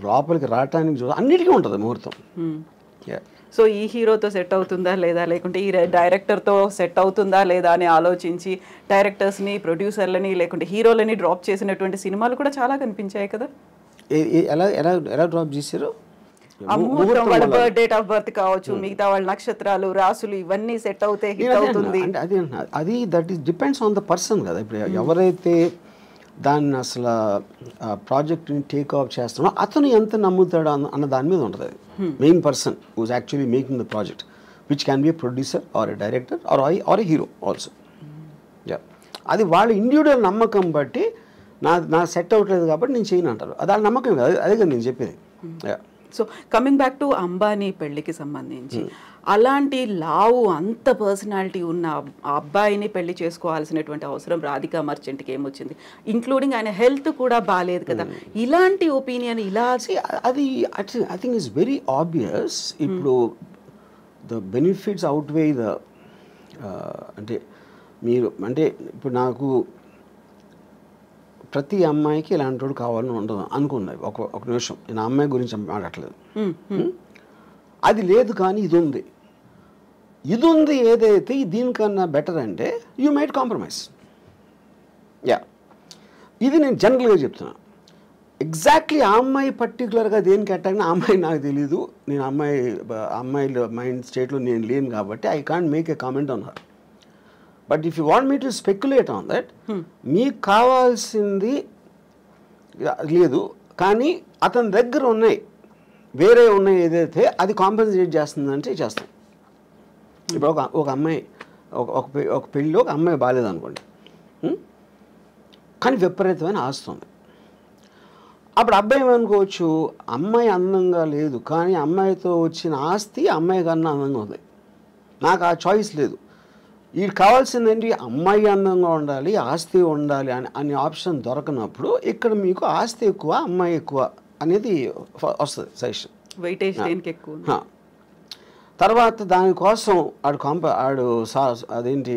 లోపలికి రావటానికి చూస్తారు, అన్నిటికీ ఉంటుంది ముహూర్తం. సో ఈ హీరోతో సెట్ అవుతుందా లేదా, లేకుంటే ఈ డైరెక్టర్తో సెట్ అవుతుందా లేదా అని ఆలోచించి డైరెక్టర్స్ని, ప్రొడ్యూసర్లని, లేకుంటే హీరోలని డ్రాప్ చేసినటువంటి సినిమాలు కూడా చాలా కనిపించాయి కదా. ఎలా డ్రాప్ చేశారు? వాళ్ళ డేట్ ఆఫ్ బర్త్ కావచ్చు, మిగతా వాళ్ళ నక్షత్రాలు, రాసులు, ఇవన్నీ సెట్ అవుతే హిట్ అవుతుంది. అది that is depends on the person కదా. ఇప్పుడు ఎవరైతే దాన్ని అసలు ప్రాజెక్ట్ని టేక్ ఆఫ్ చేస్తున్నాడో అతను ఎంత నమ్ముతాడు అన్న దాని మీద ఉంటుంది. అది main person who's actually making the project, which can be a producer or a director or a hero also. అది వాళ్ళ ఇండివిజువల్ నమ్మకం బట్టి నా సెట్ అవ్వట్లేదు కాబట్టి నేను చేయను అంటారు. అది వాళ్ళ నమ్మకం కాదు, అదే కదా నేను చెప్పేది. So coming back to Ambani పెళ్లికి సంబంధించి, అలాంటి లావు అంత పర్సనాలిటీ ఉన్న ఆ అబ్బాయిని పెళ్లి చేసుకోవాల్సినటువంటి అవసరం రాధికా మర్చెంట్కి ఏమొచ్చింది? ఇంక్లూడింగ్ ఆయన హెల్త్ కూడా బాగాలేదు కదా, ఇలాంటి ఒపీనియన్ ఇలా అది I think it's very obvious. ఇప్పుడు ద బెనిఫిట్స్ అవుట్వే ద అంటే మీరు అంటే ఇప్పుడు నాకు ప్రతి అమ్మాయికి ఇలాంటి వాడు కావాలని ఉండదు అనుకున్నది. ఒక నిమిషం, నేను అమ్మాయి గురించి మాట్లాడలేదు. అది లేదు, కానీ ఇది ఉంది ఏదైతే దీనికన్నా బెటర్ అంటే యూ మైట్ కాంప్రమైజ్. ఇది నేను జనరల్గా చెప్తున్నా. ఎగ్జాక్ట్లీ ఆ అమ్మాయి పర్టికులర్గా దేనికి అటాక్ ఆ అమ్మాయి నాకు తెలీదు. నేను అమ్మాయిల మైండ్ స్టేట్లో నేను లేను కాబట్టి I can't make a comment on her. But if you want me to speculate on that, మీకు కావాల్సింది లేదు కానీ అతని దగ్గర వేరే ఉన్నాయి ఏదైతే అది కాంపెన్సేట్ చేస్తుందంటే చేస్తాం. ఇప్పుడు ఒక అమ్మాయి ఒక పెళ్ళిలో ఒక అమ్మాయి బాగాలేదు అనుకోండి, కానీ విపరీతమైన ఆస్తుంది. అప్పుడు అబ్బాయి ఏమనుకోవచ్చు, అమ్మాయి అందంగా లేదు కానీ అమ్మాయితో వచ్చిన ఆస్తి అమ్మాయి కన్నా అందంగా ఉంది, నాకు ఆ చాయిస్ లేదు. వీడికి కావాల్సిందేంటి, అమ్మాయి అందంగా ఉండాలి, ఆస్తి ఉండాలి అనే ఆప్షన్ దొరకనప్పుడు ఇక్కడ మీకు ఆస్తి ఎక్కువ అమ్మాయి ఎక్కువ అనేది వస్తుంది సజెషన్. వెయిటేజ్ దేనికి ఎక్కువ. తర్వాత దానికోసం ఆడు అదేంటి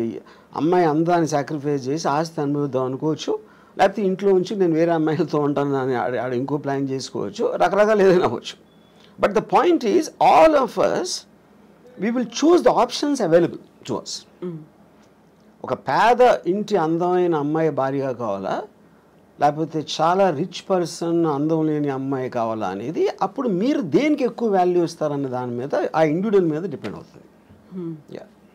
అమ్మాయి అందాన్ని సాక్రిఫైస్ చేసి ఆస్తి అనుభవిద్దాం అనుకోవచ్చు, లేకపోతే ఇంట్లో ఉంచి నేను వేరే అమ్మాయిలతో ఉంటాను అని ఆడు ఇంకో ప్లాన్ చేసుకోవచ్చు, రకరకాలు ఏదైనా అవ్వచ్చు. But the point is all of us we will choose the options available to us. ఒక పేద ఇంటి అందమైన అమ్మాయి భార్యగా కావాలా, లేకపోతే చాలా రిచ్ పర్సన్ అందం లేని అమ్మాయి కావాలా అనేది అప్పుడు మీరు దేనికి ఎక్కువ వాల్యూ ఇస్తారన్న దాని మీద ఆ ఇండివిజువల్ మీద డిపెండ్ అవుతుంది.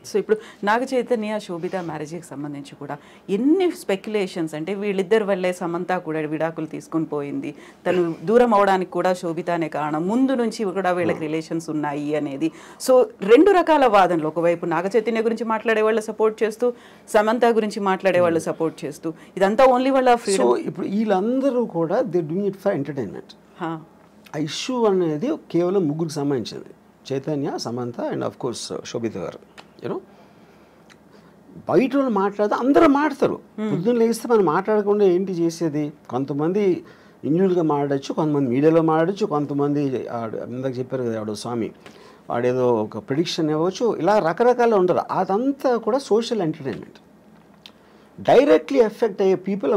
సో ఇప్పుడు నాగ చైతన్య శోభిత మ్యారేజ్కి సంబంధించి కూడా ఎన్ని స్పెక్యులేషన్స్, అంటే వీళ్ళిద్దరి వల్లే సమంత కూడా విడాకులు తీసుకుని పోయింది, తను దూరం అవడానికి కూడా శోభితనే కారణం, ముందు నుంచి కూడా వీళ్ళకి రిలేషన్స్ ఉన్నాయి అనేది. సో రెండు రకాల వాదనలు, ఒకవైపు నాగ చైతన్య గురించి మాట్లాడే వాళ్ళు సపోర్ట్ చేస్తూ, సమంత గురించి మాట్లాడే వాళ్ళు సపోర్ట్ చేస్తూ, ఇదంతా ఓన్లీ వాళ్ళ ఫ్రీడమ్. సో ఇప్పుడు వీళ్ళందరూ కూడా they doing it for entertainment. ఆ ఇష్యూ అనేది కేవలం ముగ్గురికి సంబంధించింది, Chaitanya, Samantha and of course Sobhita garu. You know బయట వాళ్ళు మాట్లాడితే అందరూ మాట్లాడతారు, పొద్దున్న లేస్తే మనం మాట్లాడకుండా ఏంటి చేసేది. కొంతమంది ఇండివిజువల్గా మాట్లాడచ్చు, కొంతమంది మీడియాలో మాట్లాడచ్చు, కొంతమంది ఇందాక చెప్పారు కదా ఆడు స్వామి వాడేదో ఒక ప్రిడిక్షన్ ఇవ్వచ్చు, ఇలా రకరకాలు ఉంటారు. అదంతా కూడా సోషల్ ఎంటర్టైన్మెంట్. డైరెక్ట్లీ ఎఫెక్ట్ అయ్యే పీపుల్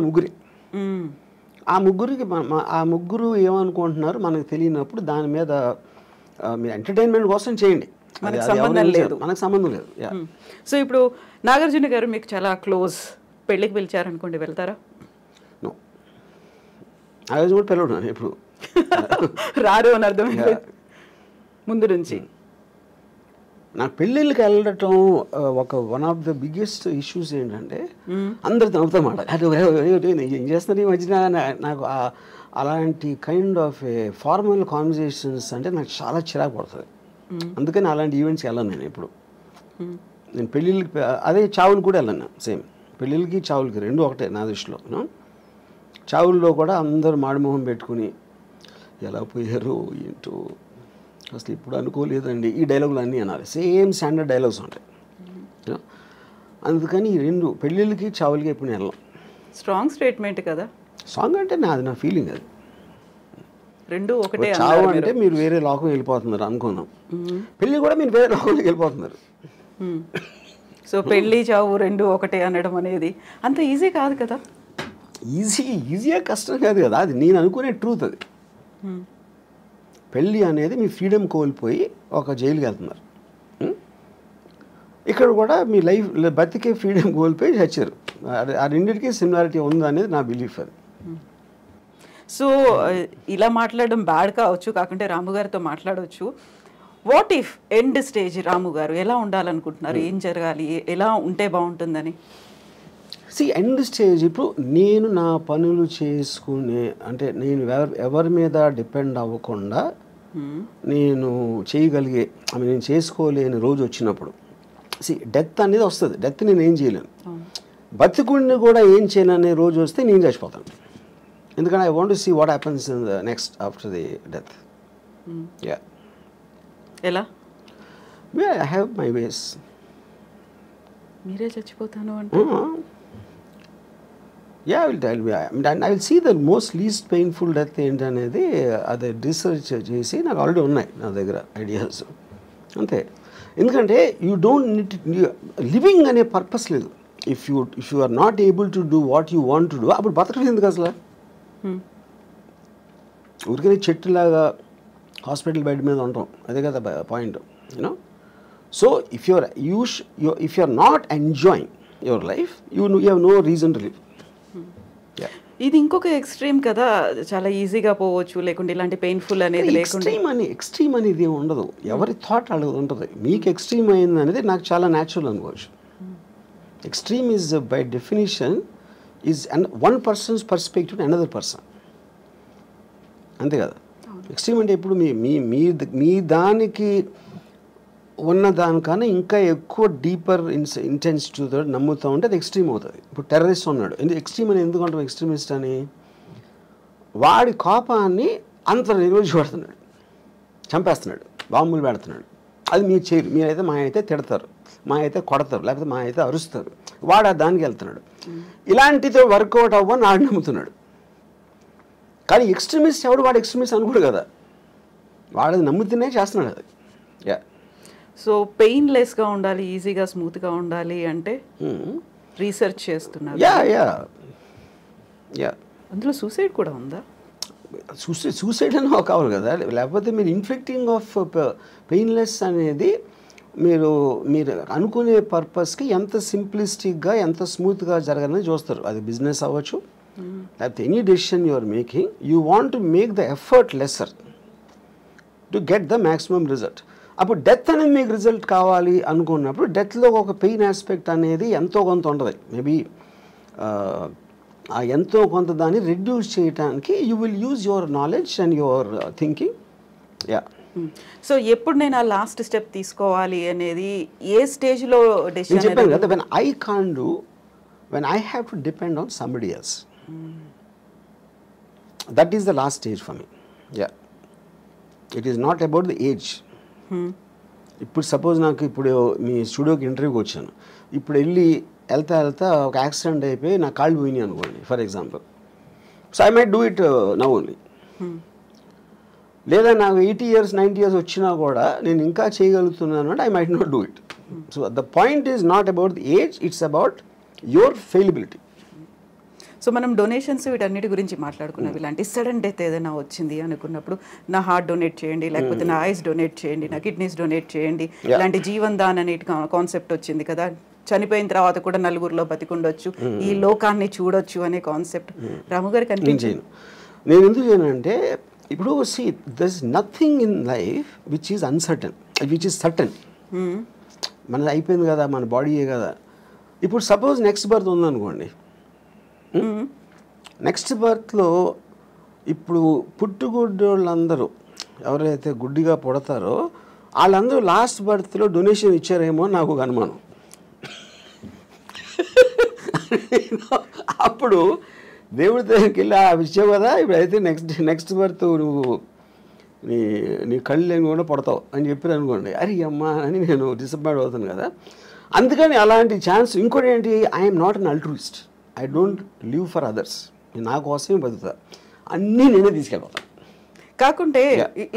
ఆ ముగ్గురు ఏమనుకుంటున్నారు మనకు తెలియనప్పుడు దాని మీద మీరు ఎంటర్టైన్మెంట్ కోసం చేయండి, మనకు సంబంధం లేదు. సో ఇప్పుడు నాగార్జున గారు మీకు చాలా క్లోజ్, పెళ్ళికి పిలిచారనుకోండి వెళ్తారా? నాగార్జున కూడా పిలవడు ఇప్పుడు రారు అని అర్థం ముందు నుంచి. నాకు పెళ్ళిళ్ళకి వెళ్ళటం one of the biggest issues ఏంటంటే అందరు నవ్వుతా మాట ఏం చేస్తున్నారు ఈ మధ్యన. నాకు అలాంటి కైండ్ ఆఫ్ ఫార్మల్ కాన్వర్జేషన్స్ అంటే నాకు చాలా చిరాకు పడుతుంది. అందుకని అలాంటి ఈవెంట్స్కి వెళ్ళను నేను ఎప్పుడు. నేను పెళ్ళిళ్ళకి అదే చావులు కూడా వెళ్ళను, సేమ్ పెళ్ళిళ్ళకి చావులకి రెండు ఒకటే నా దృష్టిలో. చావుల్లో కూడా అందరూ మాడిమోహం పెట్టుకుని ఎలా పోయారు ఏంటో అసలు ఇప్పుడు అనుకోలేదండి, ఈ డైలాగులు అన్నీ అనాలి, సేమ్ స్టాండర్డ్ డైలాగ్స్ ఉంటాయి. అందుకని ఈ రెండు పెళ్ళిళ్ళకి చావులకి ఎప్పుడు వెళ్ళాం. స్ట్రాంగ్ స్టేట్మెంట్ కదా. సాంగ్ అంటే నా ఫీలింగ్ అది. రెండు ఒకటే. చావు అంటే మీరు వేరే లోకం వెళ్ళిపోతున్నారు అనుకున్నాం, పెళ్ళి కూడా మీరు వేరే లోకంలోకి వెళ్ళిపోతున్నారు. సో పెళ్ళి చావు రెండు ఒకటే అనడం అనేది అంత ఈజీ కాదు కదా. ఈజీగా కష్టం కాదు కదా, అది నేను అనుకునే ట్రూత్. అది పెళ్ళి అనేది మీ ఫ్రీడమ్ కోల్పోయి ఒక జైలుకి వెళ్తున్నారు, ఇక్కడ కూడా మీ లైఫ్ బతికే ఫ్రీడమ్ కోల్పోయి చచ్చారు. ఆ రెండింటికి సిమిలారిటీ ఉంది అనేది నా బిలీఫ్. అది సో ఇలా మాట్లాడడం బ్యాడ్ కావచ్చు, కాకుంటే రాము గారితో మాట్లాడవచ్చు. What if end stage Ramu garu ఎలా ఉండాలనుకుంటున్నారు, ఏం జరగాలి, ఎలా ఉంటే బాగుంటుందని? ఎండ్ స్టేజ్ ఇప్పుడు నేను నా పనులు చేసుకునే, అంటే నేను ఎవరి మీద డిపెండ్ అవ్వకుండా నేను చేయగలిగే, నేను చేసుకోలేని రోజు వచ్చినప్పుడు డెత్ అనేది వస్తుంది. డెత్ నేను ఏం చేయలేను, బతికుడిని కూడా ఏం చేయననే రోజు వస్తే నేను చచ్చిపోతాను. ఎందుకంటే I want to see what happens in the next after the death. Yeah, ఎలా? I have my ways. మీరే చచ్చిపోతాను అంటే yeah, I will tell you. I will see the most least painful death ఏంటనేది అది రీసెర్చ్ చేసి నాకు already ఉన్నాయి నా దగ్గర ఐడియాస్. అంతే. ఎందుకంటే యూ డోంట్ నీడ్ లివింగ్ అనే పర్పస్ లేదు. If you are not able to do what you want to do, అప్పుడు బతకలేదు ఎందుకు అసలు? ఊరికనే చెట్టులాగా హాస్పిటల్ బెడ్ మీద ఉంటాం, అదే కదా point. You know, so if you are not enjoying your life, you have no reason to live. ఇది ఇంకొక ఎక్స్ట్రీమ్ కదా, చాలా ఈజీగా పోవచ్చు, లేకుంటే ఇలాంటి పెయిన్ఫుల్ అనేది లేకుండా. ఎక్స్ట్రీమ్ అనేది ఏమి ఉండదు, ఎవరి థాట్ అలా ఉంటుంది. మీకు ఎక్స్ట్రీమ్ అయింది అనేది నాకు చాలా న్యాచురల్ అనుకోవచ్చు. Extreme is by definition is one persons perspective another person, అంతే కదా. ఎక్స్ట్రీమ్ అంటే ఇప్పుడు మీ దానికి ఉన్న దానికన్నా ఇంకా ఎక్కువ డీపర్ ఇంటెన్సిటీతో నమ్ముతూ ఉంటే అది ఎక్స్ట్రీమ్ అవుతుంది. ఇప్పుడు టెర్రరిస్ట్ ఉన్నాడు, ఎక్స్ట్రీమ్ అని ఎందుకు అంటాం ఎక్స్ట్రీమిస్ట్ అని? వాడి కోపాన్ని అంత నిర్వహించబడుతున్నాడు, చంపేస్తున్నాడు, బాంబులు పెడుతున్నాడు. అది మీరు చేయరు. మీరైతే మా అయితే తిడతారు, మా అయితే కొడతారు, లేకపోతే మా అయితే అరుస్తారు. వాడు దానికి వెళ్తున్నాడు. ఇలాంటితో వర్కౌట్ అవ్వని ఆడు నమ్ముతున్నాడు. కానీ ఎక్స్ట్రీమిస్ట్ ఎవడు? వాడు ఎక్స్ట్రీమిస్ట్ అనుకోడు కదా, వాడు నమ్ముతూనే చేస్తున్నాడు అది. యా. సో పెయిన్లెస్గా ఉండాలి, ఈజీగా స్మూత్గా ఉండాలి అంటే రీసెర్చ్ చేస్తున్నారు. Yeah yeah yeah. అందులో సూసైడ్ కూడా ఉందా? సూసైడ్ అని కావాలి కదా, లేకపోతే మీరు ఇన్ఫ్లిక్టింగ్ ఆఫ్ పెయిన్లెస్ అనేది మీరు అనుకునే పర్పస్కి ఎంత సింప్లిస్టిక్గా ఎంత స్మూత్గా జరగాలని చూస్తారు. అది బిజినెస్ అవ్వచ్చు, లేకపోతే any decision you are making, you want to make the effort lesser to get the maximum result. అప్పుడు డెత్ అనేది మీకు రిజల్ట్ కావాలి అనుకున్నప్పుడు డెత్లో ఒక పెయిన్ ఆస్పెక్ట్ అనేది ఎంతో కొంత ఉంటుంది. మేబీ ఆ ఎంతో కొంత దాన్ని రెడ్యూస్ చేయడానికి you will use your knowledge and your thinking. Yeah. So ఎప్పుడు నేను ఆ లాస్ట్ స్టెప్ తీసుకోవాలి అనేది ఏ స్టేజ్లో డెసిషన్? నేను చెప్పాను కదా, when I can do, when I have to depend on somebody else, that is the last stage for me. Yeah, it is not about the age. ఇప్పుడు సపోజ్ నాకు ఇప్పుడు మీ స్టూడియోకి ఇంటర్వ్యూకి వచ్చాను, ఇప్పుడు వెళ్తా ఒక యాక్సిడెంట్ అయిపోయి నా కాళ్ళు పోయినాయి అనుకోండి for example. So I might do it now only. లేదా నాకు 80 years 90 years వచ్చినా కూడా నేను ఇంకా చేయగలుగుతున్నాను అంటే I might not do it. So the point is not about the age, it's about your fallibility. So మనం డొనేషన్స్ వీటన్నిటి గురించి మాట్లాడుకున్నాం. ఇలాంటి సడన్ డెత్ ఏదైనా వచ్చింది అనుకున్నప్పుడు నా హార్ట్ డొనేట్ చేయండి, లేకపోతే నా ఐస్ డొనేట్ చేయండి, నా కిడ్నీస్ డొనేట్ చేయండి, ఇలాంటి జీవన్ దాన్ అనే కాన్సెప్ట్ వచ్చింది కదా. చనిపోయిన తర్వాత కూడా నలుగురిలో బతికుండొచ్చు, ఈ లోకాన్ని చూడొచ్చు అనే కాన్సెప్ట్ రాము గారికి అనిపించింది. నేను ఎందుకు చేయనంటే ఇప్పుడు see there is nothing in life which is uncertain, which is certain. మనది అయిపోయింది కదా, మన బాడీయే కదా. ఇప్పుడు సపోజ్ నెక్స్ట్ బర్త్ ఉందనుకోండి, నెక్స్ట్ బర్త్లో ఇప్పుడు పుట్టుగుడ్డోళ్ళందరూ ఎవరైతే గుడ్డిగా పుడతారో వాళ్ళందరూ లాస్ట్ బర్త్లో డొనేషన్ ఇచ్చారేమో నాకు ఒక అనుమానం. అప్పుడు దేవుడి దగ్గరికి వెళ్ళి ఇచ్చావు కదా, ఇప్పుడైతే నెక్స్ట్ బర్త్ నువ్వు నీ కళ్ళు లేని కూడా పడతావు అని చెప్పారు అనుకోండి, అరే అమ్మా అని నేను డిసప్పాయింట్ అవుతాను కదా. అందుకని అలాంటి ఛాన్స్. ఇంకోటి ఏంటి, I'm not an అల్ట్రూయిస్ట్, I don't live for others. నా కోసమే బతుకుతా, అన్నీ నేనే తీసుకెళ్ళిపోతాను. కాకుంటే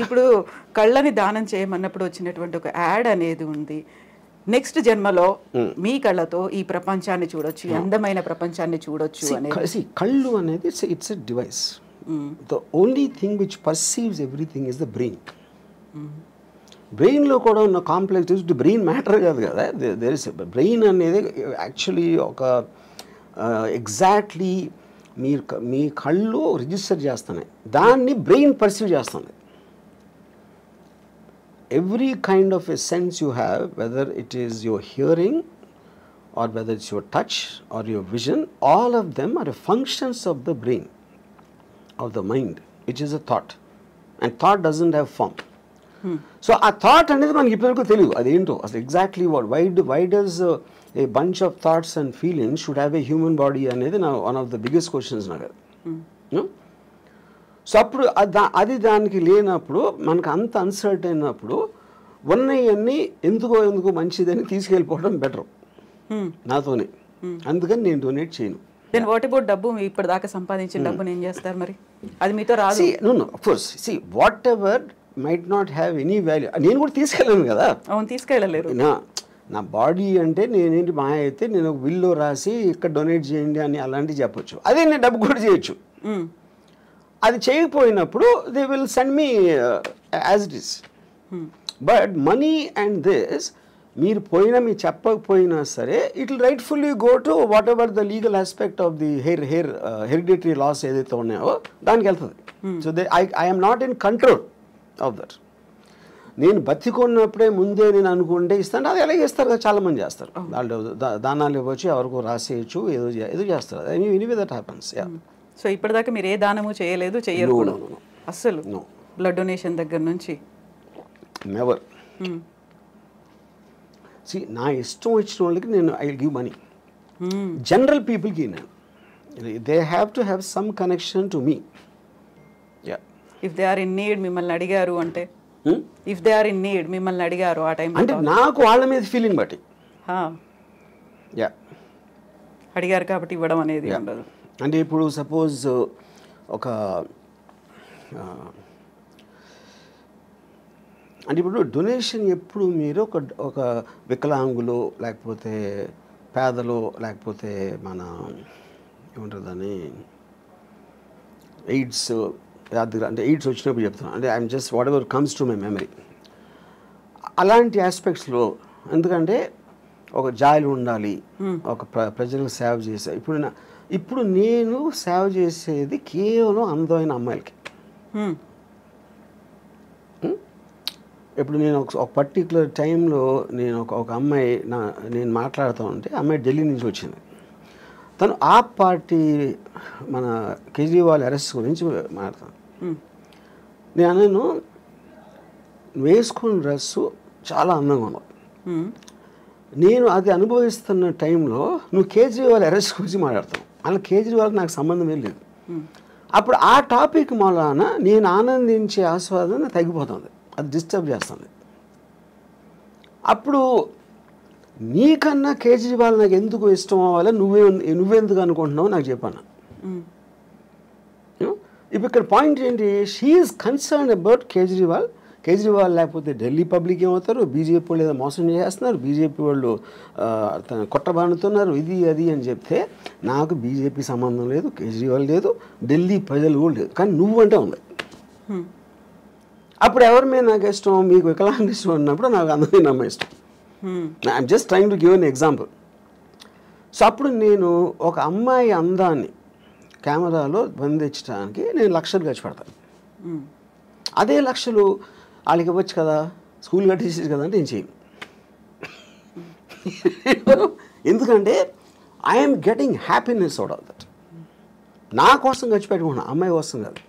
ఇప్పుడు కళ్ళని దానం చేయమన్నప్పుడు వచ్చినటువంటి ఒక యాడ్ అనేది ఉంది, నెక్స్ట్ జన్మలో మీ కళ్ళతో ఈ ప్రపంచాన్ని చూడొచ్చు, అందమైన ప్రపంచాన్ని చూడొచ్చు అనేది. కళ్ళు అనేది it's a device. The only thing which perceives everything is the brain. బ్రెయిన్లో కూడా ఉన్న కాంప్లెక్స్ బ్రెయిన్ మ్యాటర్ కాదు కదా, దేర్ ఇస్ బ్రెయిన్ అనేది యాక్చువల్లీ ఒక ఎగ్జాక్ట్లీ మీ కళ్ళు రిజిస్టర్ చేస్తున్నాయి, దాన్ని బ్రెయిన్ పర్సీవ్ చేస్తుంది. Every kind of a sense you have, whether it is your hearing or whether it's your touch or your vision, all of them are functions of the brain, of the mind, which is a thought. And thought doesn't have form. So ఆ thought అనేది మనకి ఇప్పటివరకు తెలియదు అదేంటో అసలు exactly why does a bunch of thoughts and feelings should have a human body అనేది నా one of the biggest questions నాకు అది. సో అప్పుడు అది దానికి లేనప్పుడు మనకు అంత అన్సర్ట్ అయినప్పుడు ఉన్నవన్నీ ఎందుకో మంచిదని తీసుకెళ్ళిపోవడం బెటర్ నాతోనే. అందుకని నేను డొనేట్ చేయను. దెన్ వాట్ అబౌట్ డబ్బు? ఇప్పటిదాకా సంపాదించిన డబ్బుని ఏం చేస్తారు మరి? అది మీతో రాదు. No of course whatever might not have any value నేను కూడా తీసుకెళ్ళాను కదా. అవును, తీసుకెళ్ళలేరు. నా బాడీ అంటే నేనేంటి మా అయితే నేను ఒక బిల్లో రాసి ఇక్కడ డొనేట్ చేయండి అని అలాంటివి చెప్పొచ్చు. అదే నేను డబ్బు కూడా చేయొచ్చు. అది చేయకపోయినప్పుడు they will send me as it is. But money and this మీరు చెప్పకపోయినా సరే it will rightfully go to whatever the legal aspect of the hereditary laws ఏదైతే ఉన్నాయో దానికి వెళ్తుంది. So I'm not in control of that. నేను బతికున్నప్పుడే ముందే నేను అనుకుంటే ఇస్తాను. అది ఎలా చేస్తారు కదా, చాలామంది చేస్తారు. వాళ్ళు దానాలు ఇవ్వచ్చు, ఎవరికో రాసేయచ్చు, ఏదో చేస్తారు. Anyway that happens. సో ఇప్పటిదాకా మీరు ఏ దానము చేయలేదు, చెయ్యరు కూడా అస్సలు? బ్లడ్ డొనేషన్ దగ్గర నుంచి నెవర్. నా ఇష్టం వచ్చిన వాళ్ళకి నేను ఐ గివ్ మనీ. జనరల్ పీపుల్కి నేను they have to have some connection to me. If they are in need మిమ్మల్ని అడిగారు అంటే, if they are in need మిమ్మల్ని అడిగారు ఆ టైం అంటే నాకు వాళ్ళ మీద ఫీలింగ్ బట్టి అడిగారు కాబట్టి ఇవ్వడం అనేది ఉండదు. అంటే ఇప్పుడు సపోజ్ ఒక అంటే ఇప్పుడు డొనేషన్ ఎప్పుడు మీరు ఒక వికలాంగులు లేకపోతే పేదలు లేకపోతే మన ఏమంటారు దాన్ని ఎయిడ్స్ అంటే ఎయిడ్స్ వచ్చినప్పుడు చెప్తున్నాను. అంటే I'm just what ever comes to my memory అలాంటి ఆస్పెక్ట్స్లో. ఎందుకంటే ఒక జాయిలు ఉండాలి, ఒక ప్రజలకు సేవ చేసే. ఇప్పుడు నేను సేవ చేసేది కేవలం అందమైన అమ్మాయిలకి. ఇప్పుడు నేను ఒక పర్టికులర్ టైంలో నేను ఒక అమ్మాయి నేను మాట్లాడుతూ ఉంటే అమ్మాయి ఢిల్లీ నుంచి వచ్చింది. తను ఆప్ పార్టీ మన కేజ్రీవాల్ అరెస్ట్ గురించి మాట్లాడతాను. నేను వేసుకున్న డ్రెస్సు చాలా అందంగా ఉన్నావు. నేను అది అనుభవిస్తున్న టైంలో నువ్వు కేజ్రీవాల్ అరెస్ట్ గురించి మాట్లాడతావు. అలా కేజ్రీవాల్కి నాకు సంబంధం ఏం లేదు. అప్పుడు ఆ టాపిక్ మూలాన నేను ఆనందించే ఆస్వాదన తగ్గిపోతుంది, అది డిస్టర్బ్ చేస్తుంది. అప్పుడు నీకన్నా కేజ్రీవాల్ నాకు ఎందుకు ఇష్టం అవ్వాలి, నువ్వెందుకు అనుకుంటున్నావు నాకు చెప్పాను. ఇప్పుడు ఇక్కడ పాయింట్ ఏంటి, she is concern about Kejriwal. లేకపోతే ఢిల్లీ పబ్లిక్ ఏమవుతారు, బీజేపీ వాళ్ళు ఏదో మోసం చేస్తున్నారు, బీజేపీ వాళ్ళు కొట్టబానుతున్నారు, ఇది అది అని చెప్తే నాకు బీజేపీ సంబంధం లేదు, కేజ్రీవాల్ లేదు, ఢిల్లీ ప్రజలు కూడా లేదు, కానీ నువ్వంటే ఉంది. అప్పుడు ఎవరి మీద నాకు ఇష్టం, మీకు వికలాంగ ఇష్టం అన్నప్పుడు నాకు అందరినీ నమ్మ ఇష్టం. I'm just trying to give an example. So అప్పుడు నేను ఒక అమ్మాయి అందాన్ని కెమెరాలో బంధించడానికి నేను లక్షలు ఖర్చు పెడతాను. అదే లక్షలు వాళ్ళకి ఇవ్వచ్చు కదా, స్కూల్ కట్టేసేది కదా అంటే నేను చేయను. ఎందుకంటే I'm getting happiness out of that. నా కోసం ఖర్చు పెట్టుకున్నా, అమ్మాయి కోసం కాదు.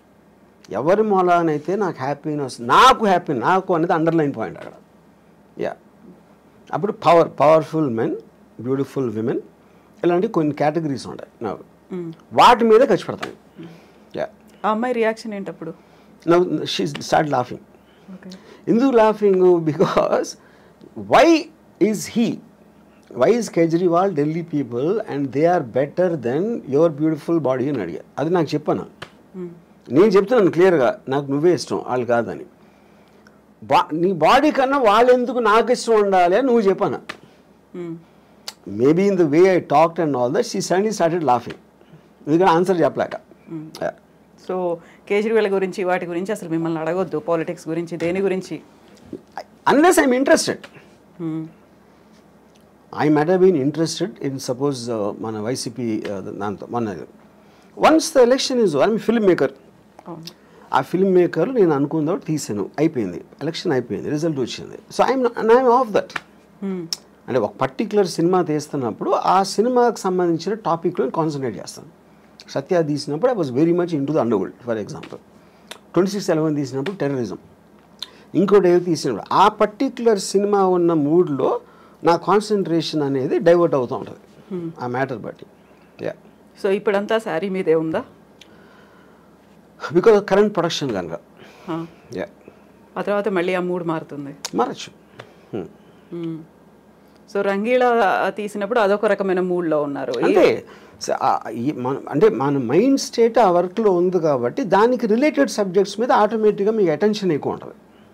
ఎవరి మూలానైతే నాకు హ్యాపీనెస్, నాకు అనేది అండర్లైన్ పాయింట్ అక్కడ. అప్పుడు పవర్ఫుల్ మెన్, బ్యూటిఫుల్ విమెన్, ఇలాంటి కొన్ని కేటగిరీస్ ఉంటాయి నాకు, వాటి మీద ఖర్చు పెడతాను. ఆ అమ్మాయి రియాక్షన్ ఏంటప్పుడు? She start laughing. ఎందుకు laughing? Because why is Kejriwal Delhi people and they are better than your beautiful body అని అడిగా. అది నాకు చెప్పాను. నేను చెప్తున్నాను క్లియర్గా, నాకు నువ్వే ఇష్టం, వాళ్ళు కాదని. నీ బాడీ కన్నా వాళ్ళు ఎందుకు నాకు ఇష్టం ఉండాలి అని నువ్వు చెప్పాను. Maybe in the way I talked and all that she suddenly started laughing. ఎందుకంటే ఆన్సర్ చెప్పలేక. సో కేజ్రీవాల్ గురించి వాటి గురించి అసలు మిమ్మల్ని అడగొద్దు, పాలిటిక్స్ గురించి, దేని గురించి, unless I'm interested. I might have been interested in suppose మన వైసీపీ దాంతో మొన్న once the election is I'm film maker. ఆ ఫిల్మ్ మేకర్ నేను అనుకున్న తీసాను, అయిపోయింది, ఎలక్షన్ అయిపోయింది, రిజల్ట్ వచ్చింది. So I'm off that. అంటే ఒక పర్టికులర్ సినిమా తీస్తున్నప్పుడు ఆ సినిమాకి సంబంధించిన టాపిక్లో కాన్సన్ట్రేట్ చేస్తాను. సత్య తీసినప్పుడు I was very much in to the underworld. For example 26/11 తీసినప్పుడు టెర్రరిజం. ఇంకోటి ఏదో తీసినప్పుడు ఆ పర్టిక్యులర్ సినిమా ఉన్న మూడ్లో నా కాన్సన్ట్రేషన్ అనేది డైవర్ట్ అవుతూ ఉంటుంది ఆ మ్యాటర్ బట్టి. యా. సో ఇప్పుడంతా శారీ మీదే ఉందా? బికాజ్ కరెంట్ ప్రొడక్షన్ కనుక. యా. ఆ తర్వాత మళ్ళీ ఆ మూడ్ మారుతుంది. మారచ్చు. సో రంగీళ తీసినప్పుడు అదొక రకమైన మూడ్లో ఉన్నారు. అంటే అంటే మన మైండ్ స్టేట్ ఆ వర్క్లో ఉంది కాబట్టి దానికి రిలేటెడ్ సబ్జెక్ట్స్ మీద ఆటోమేటిక్గా మీకు అటెన్షన్ ఎక్కువ ఉంటుంది.